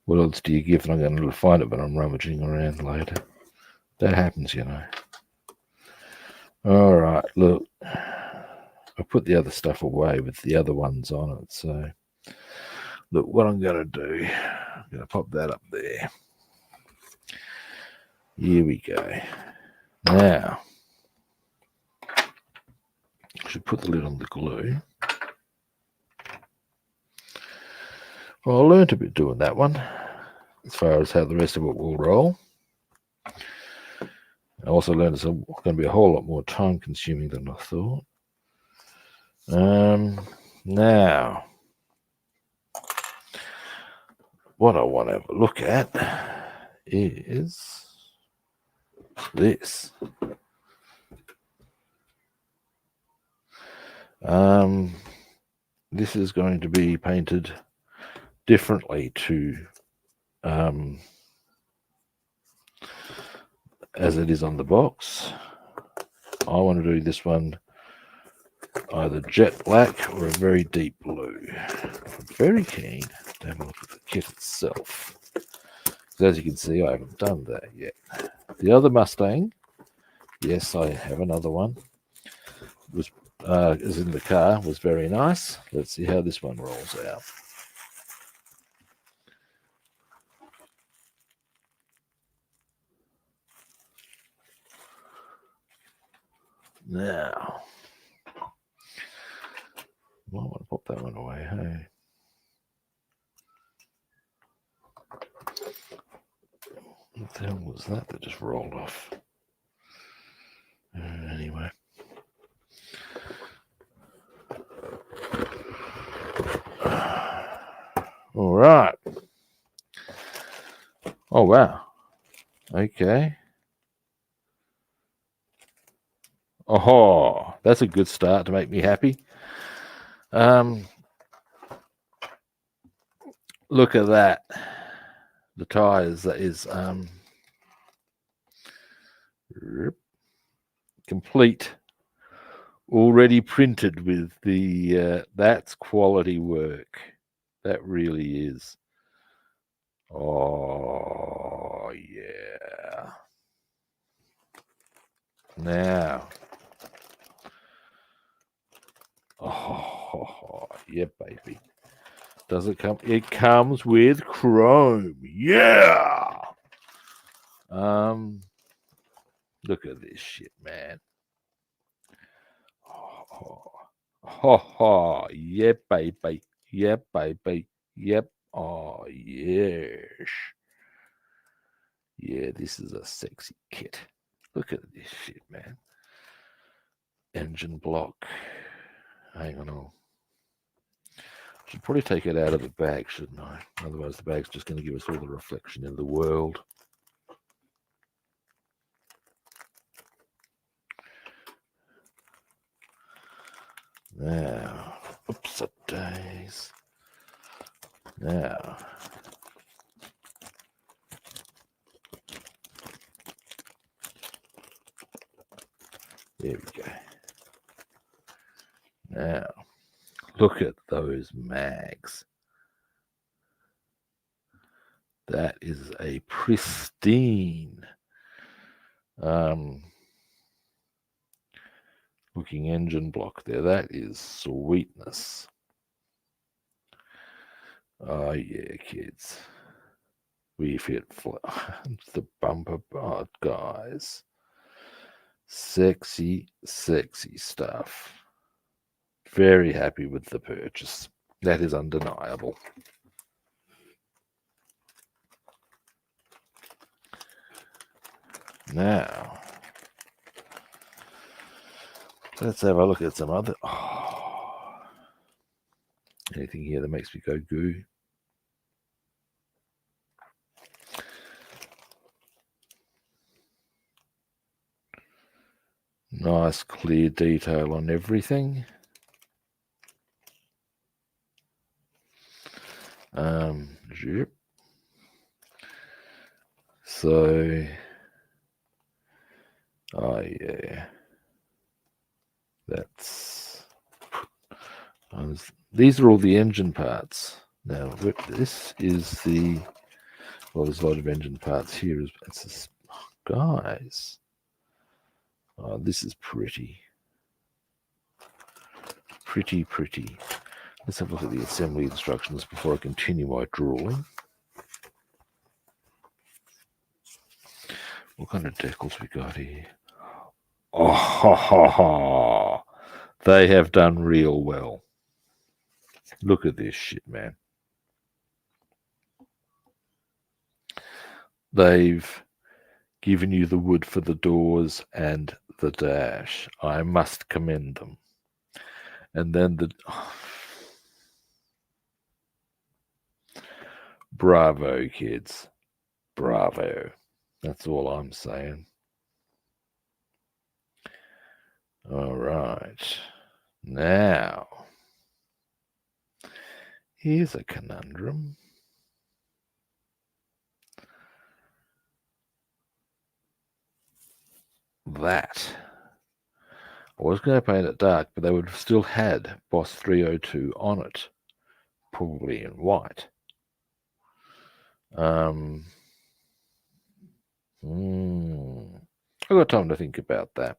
A: What else do you give? And I'm going to find it when I'm rummaging around later. That happens, you know. All right, look. I put the other stuff away with the other ones on it. So, look, what I'm going to do, I'm going to pop that up there. Here we go. Now, I should put the lid on the glue. Well, I learned a bit doing that one, as far as how the rest of it will roll. I also learned it's going to be a whole lot more time consuming than I thought. Now, what I want to have a look at is this. This is going to be painted differently to as it is on the box. I want to do this one either jet black or a very deep blue. I'm very keen to have a look at the kit itself. As you can see, I haven't done that yet. The other Mustang, yes, I have another one, is in the car, was very nice. Let's see how this one rolls out. Now, I might want to pop that one away, hey? What the hell was that just rolled off? Anyway. All right. Oh, wow. Okay. Oh, that's a good start to make me happy. Look at that. The tires, that is complete, already printed with the that's quality work. That really is. Oh yeah. Now, oh yeah, baby. Does it come? It comes with chrome. Yeah. Look at this shit, man. Oh, yeah, baby. Yeah, baby. Yep. Oh, yes. Yeah, this is a sexy kit. Look at this shit, man. Engine block. Hang on. I should probably take it out of the bag, shouldn't I? Otherwise, the bag's just going to give us all the reflection in the world. Now, oops a days. Now, there we go. Now, look at those mags. That is a pristine looking engine block there. That is sweetness. Oh yeah, kids. We've hit the bumper part, guys. Sexy, sexy stuff. Very happy with the purchase. That is undeniable. Now, let's have a look at some other. Oh, anything here that makes me go goo? Nice clear detail on everything. Zip. So, oh yeah, that's. These are all the engine parts. Now, this is the. Well, there's a lot of engine parts here. It's guys. Oh, this is pretty. Pretty. Let's have a look at the assembly instructions before I continue my drawing. What kind of decals we got here? Oh, ha, ha, ha. They have done real well. Look at this shit, man. They've given you the wood for the doors and the dash. I must commend them. And then the... Bravo, kids. Bravo. That's all I'm saying. All right. Now, here's a conundrum. That. I was going to paint it dark, but they would have still had Boss 302 on it. Probably in white. I've got time to think about that.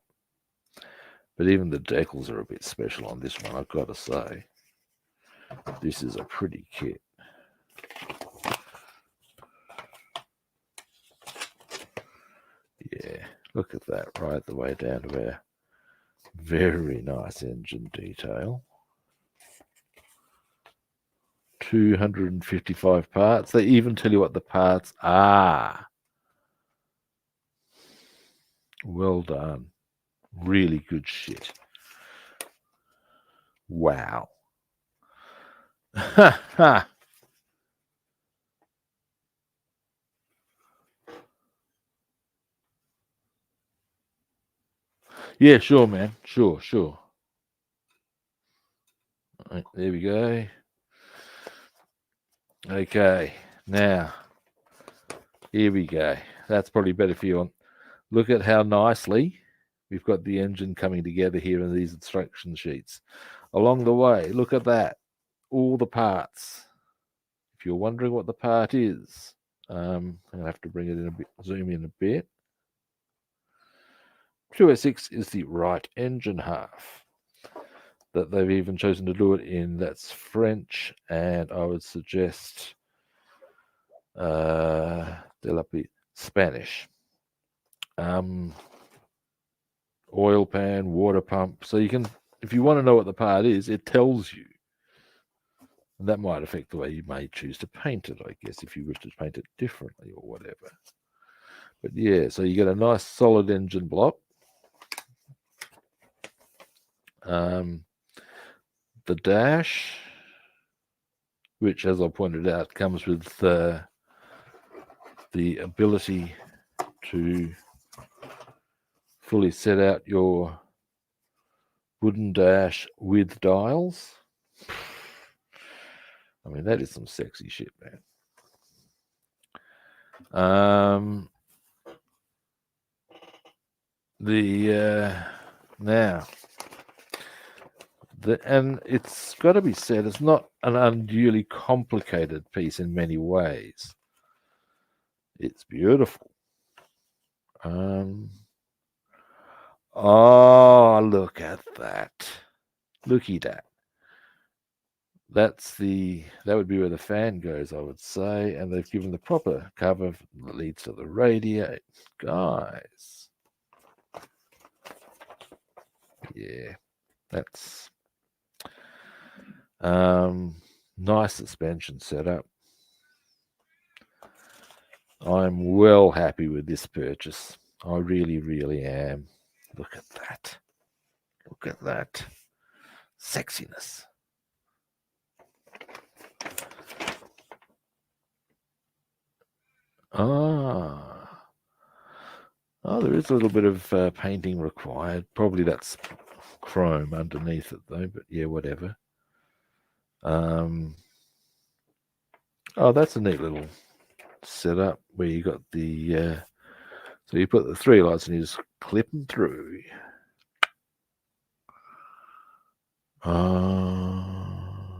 A: But even the decals are a bit special on this one, I've got to say. This is a pretty kit. Yeah, look at that, right the way down to our very nice engine detail. 255 parts. They even tell you what the parts are. Well done. Really good shit. Wow. Ha ha. Yeah, sure, man. Sure. Right, there we go. Okay, now, here we go. That's probably better for you. Look at how nicely we've got the engine coming together here in these instruction sheets. Along the way, look at that. All the parts. If you're wondering what the part is, I'm going to have to bring it in a bit, zoom in a bit. 206 is the right engine half. That they've even chosen to do it in, that's French, and I would suggest Spanish. Oil pan, water pump. So you can, if you want to know what the part is, it tells you. And that might affect the way you may choose to paint it, I guess, if you wish to paint it differently or whatever. But yeah, so you get a nice solid engine block. The dash, which, as I pointed out, comes with the ability to fully set out your wooden dash with dials. I mean, that is some sexy shit, man. And it's got to be said, it's not an unduly complicated piece in many ways. It's beautiful. Oh, look at that. Looky that. That would be where the fan goes, I would say, and they've given the proper cover that leads to the radiator. Guys. Yeah. That's nice suspension setup. I'm well happy with this purchase. I really, really am. Look at that. Look at that. Sexiness. Oh, there is a little bit of painting required. Probably that's chrome underneath it, though. But yeah, whatever. Oh, that's a neat little setup where you got the. So you put the 3 lights and you just clip them through.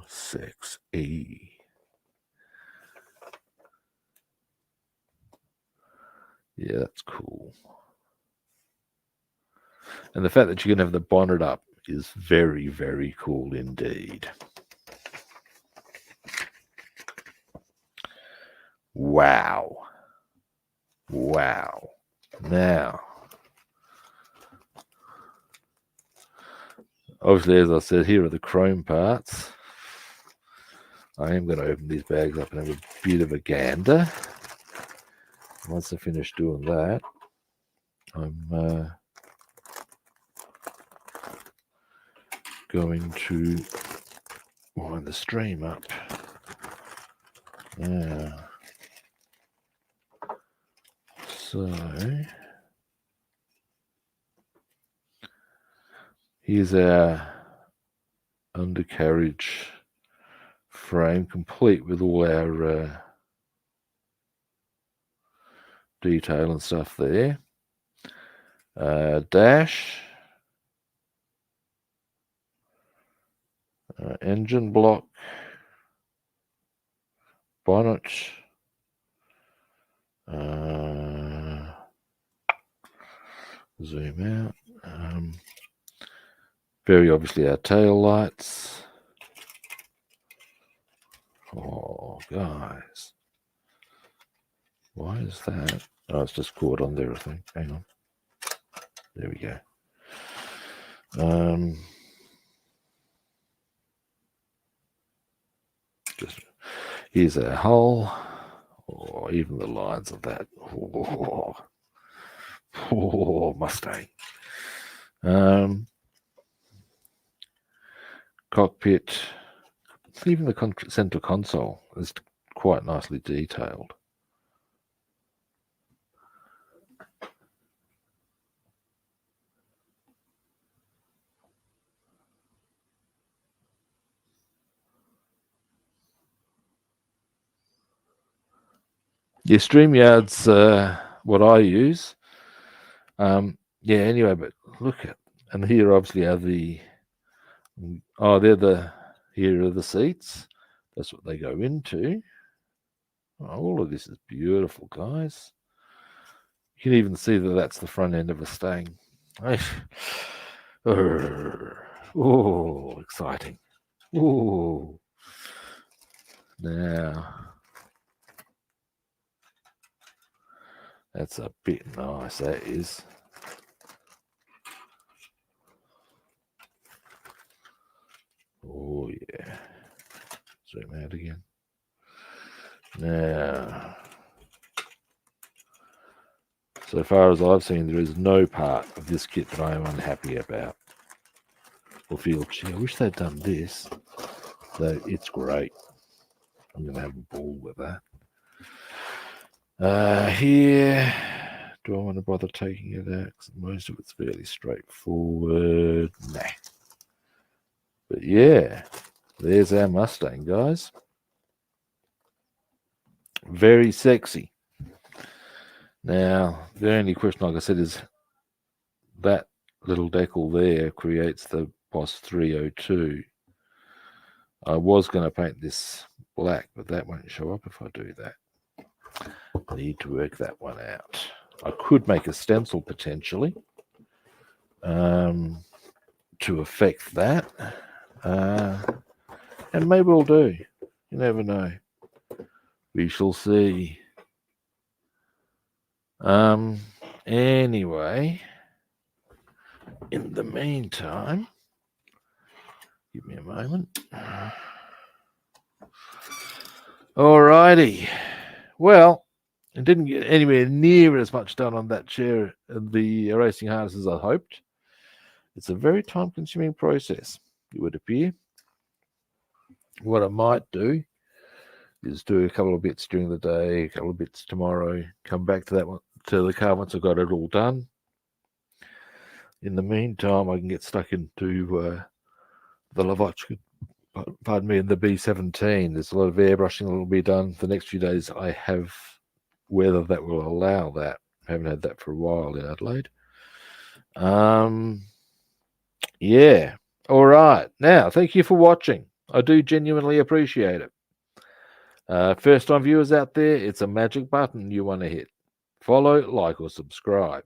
A: Sexy. Yeah, that's cool. And the fact that you can have the bonnet up is very, very cool indeed. Wow. Wow. Now, obviously, as I said, here are the chrome parts. I am going to open these bags up and have a bit of a gander. Once I finish doing that, I'm going to wind the stream up. Yeah. So here's our undercarriage frame, complete with all our detail and stuff there. Dash, engine block, bonnet, zoom out. Very obviously our tail lights. Oh, guys. Why is that? Oh, it's just caught on there, I think. Hang on. There we go. Here's our hull. Oh, even the lines of that. Oh, Mustang. Cockpit. Even the center console is quite nicely detailed. Yeah, StreamYard's what I use. Yeah, anyway, but look at, and here obviously are here are the seats. That's what they go into. Oh, all of this is beautiful, guys. You can even see that that's the front end of a Stang. Oh, exciting. Oh, now that's a bit nice, that is. Oh, yeah. zoom out again. Now, so far as I've seen, there is no part of this kit that I am unhappy about or feel, gee, I wish they'd done this. So it's great. I'm going to have a ball with that. Here, do I want to bother taking it out? 'Cause most of it's fairly straightforward. Nah. But yeah, there's our Mustang, guys. Very sexy. Now, the only question, like I said, is that little decal there creates the Boss 302. I was going to paint this black, but that won't show up if I do that. I need to work that one out. I could make a stencil potentially to affect that. And maybe we'll do. You never know. We shall see. Anyway, in the meantime, give me a moment. Alrighty. Well, I didn't get anywhere near as much done on that chair and the erasing harness as I hoped. It's a very time-consuming process, it would appear. What I might do is do a couple of bits during the day, a couple of bits tomorrow, come back to that one, to the car once I've got it all done. In the meantime, I can get stuck into the Lavochka, pardon me, in the B17. There's a lot of airbrushing that will be done. The next few days I have weather that will allow that. I haven't had that for a while in Adelaide. Yeah. All right. Now, thank you for watching. I do genuinely appreciate it. First-time viewers out there, it's a magic button you want to hit. Follow, like, or subscribe.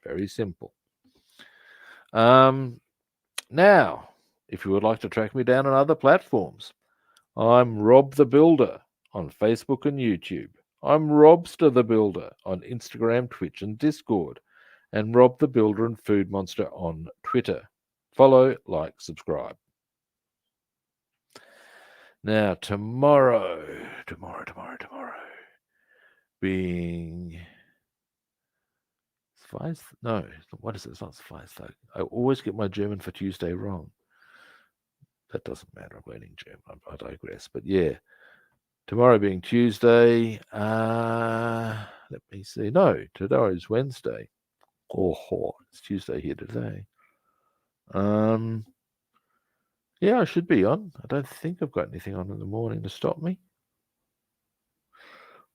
A: Very simple. Now, if you would like to track me down on other platforms, I'm Rob the Builder on Facebook and YouTube. I'm Robster the Builder on Instagram, Twitch, and Discord. And Rob the Builder and Food Monster on Twitter. Follow, like, subscribe. Now, tomorrow being no, what is it? It's not Zweistag. I always get my German for Tuesday wrong. That doesn't matter. I'm learning German. I digress. But yeah, tomorrow being Tuesday. Let me see. No, today is Wednesday. Oh, it's Tuesday here today. Yeah, I should be on. I don't think I've got anything on in the morning to stop me.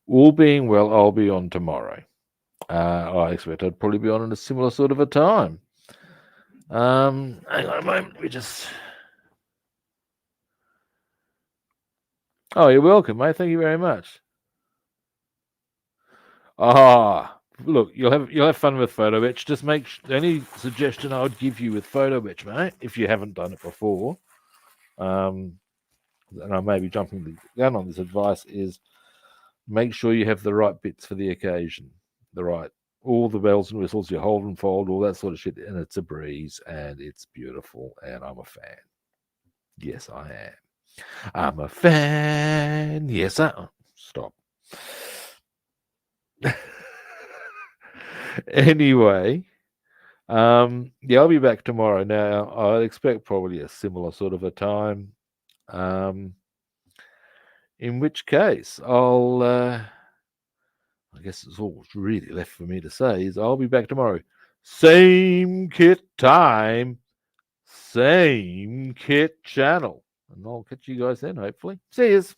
A: All being well, I'll be on tomorrow. I expect I'd probably be on at a similar sort of a time. Hang on a moment. We just... Oh, you're welcome, mate. Thank you very much. Look, you'll have fun with photoetch. Just make any suggestion I would give you with photoetch, mate, if you haven't done it before. And I may be jumping the gun on this advice, is make sure you have the right bits for the occasion. All the bells and whistles, you hold and fold, all that sort of shit, and it's a breeze, and it's beautiful, and I'm a fan. Yes, I am. I'm a fan. Yes, I am. Stop. Anyway, yeah, I'll be back tomorrow. Now, I expect probably a similar sort of a time. In which case, I guess it's all really left for me to say is I'll be back tomorrow. Same kit time, same kit channel. And I'll catch you guys then, hopefully. See yous.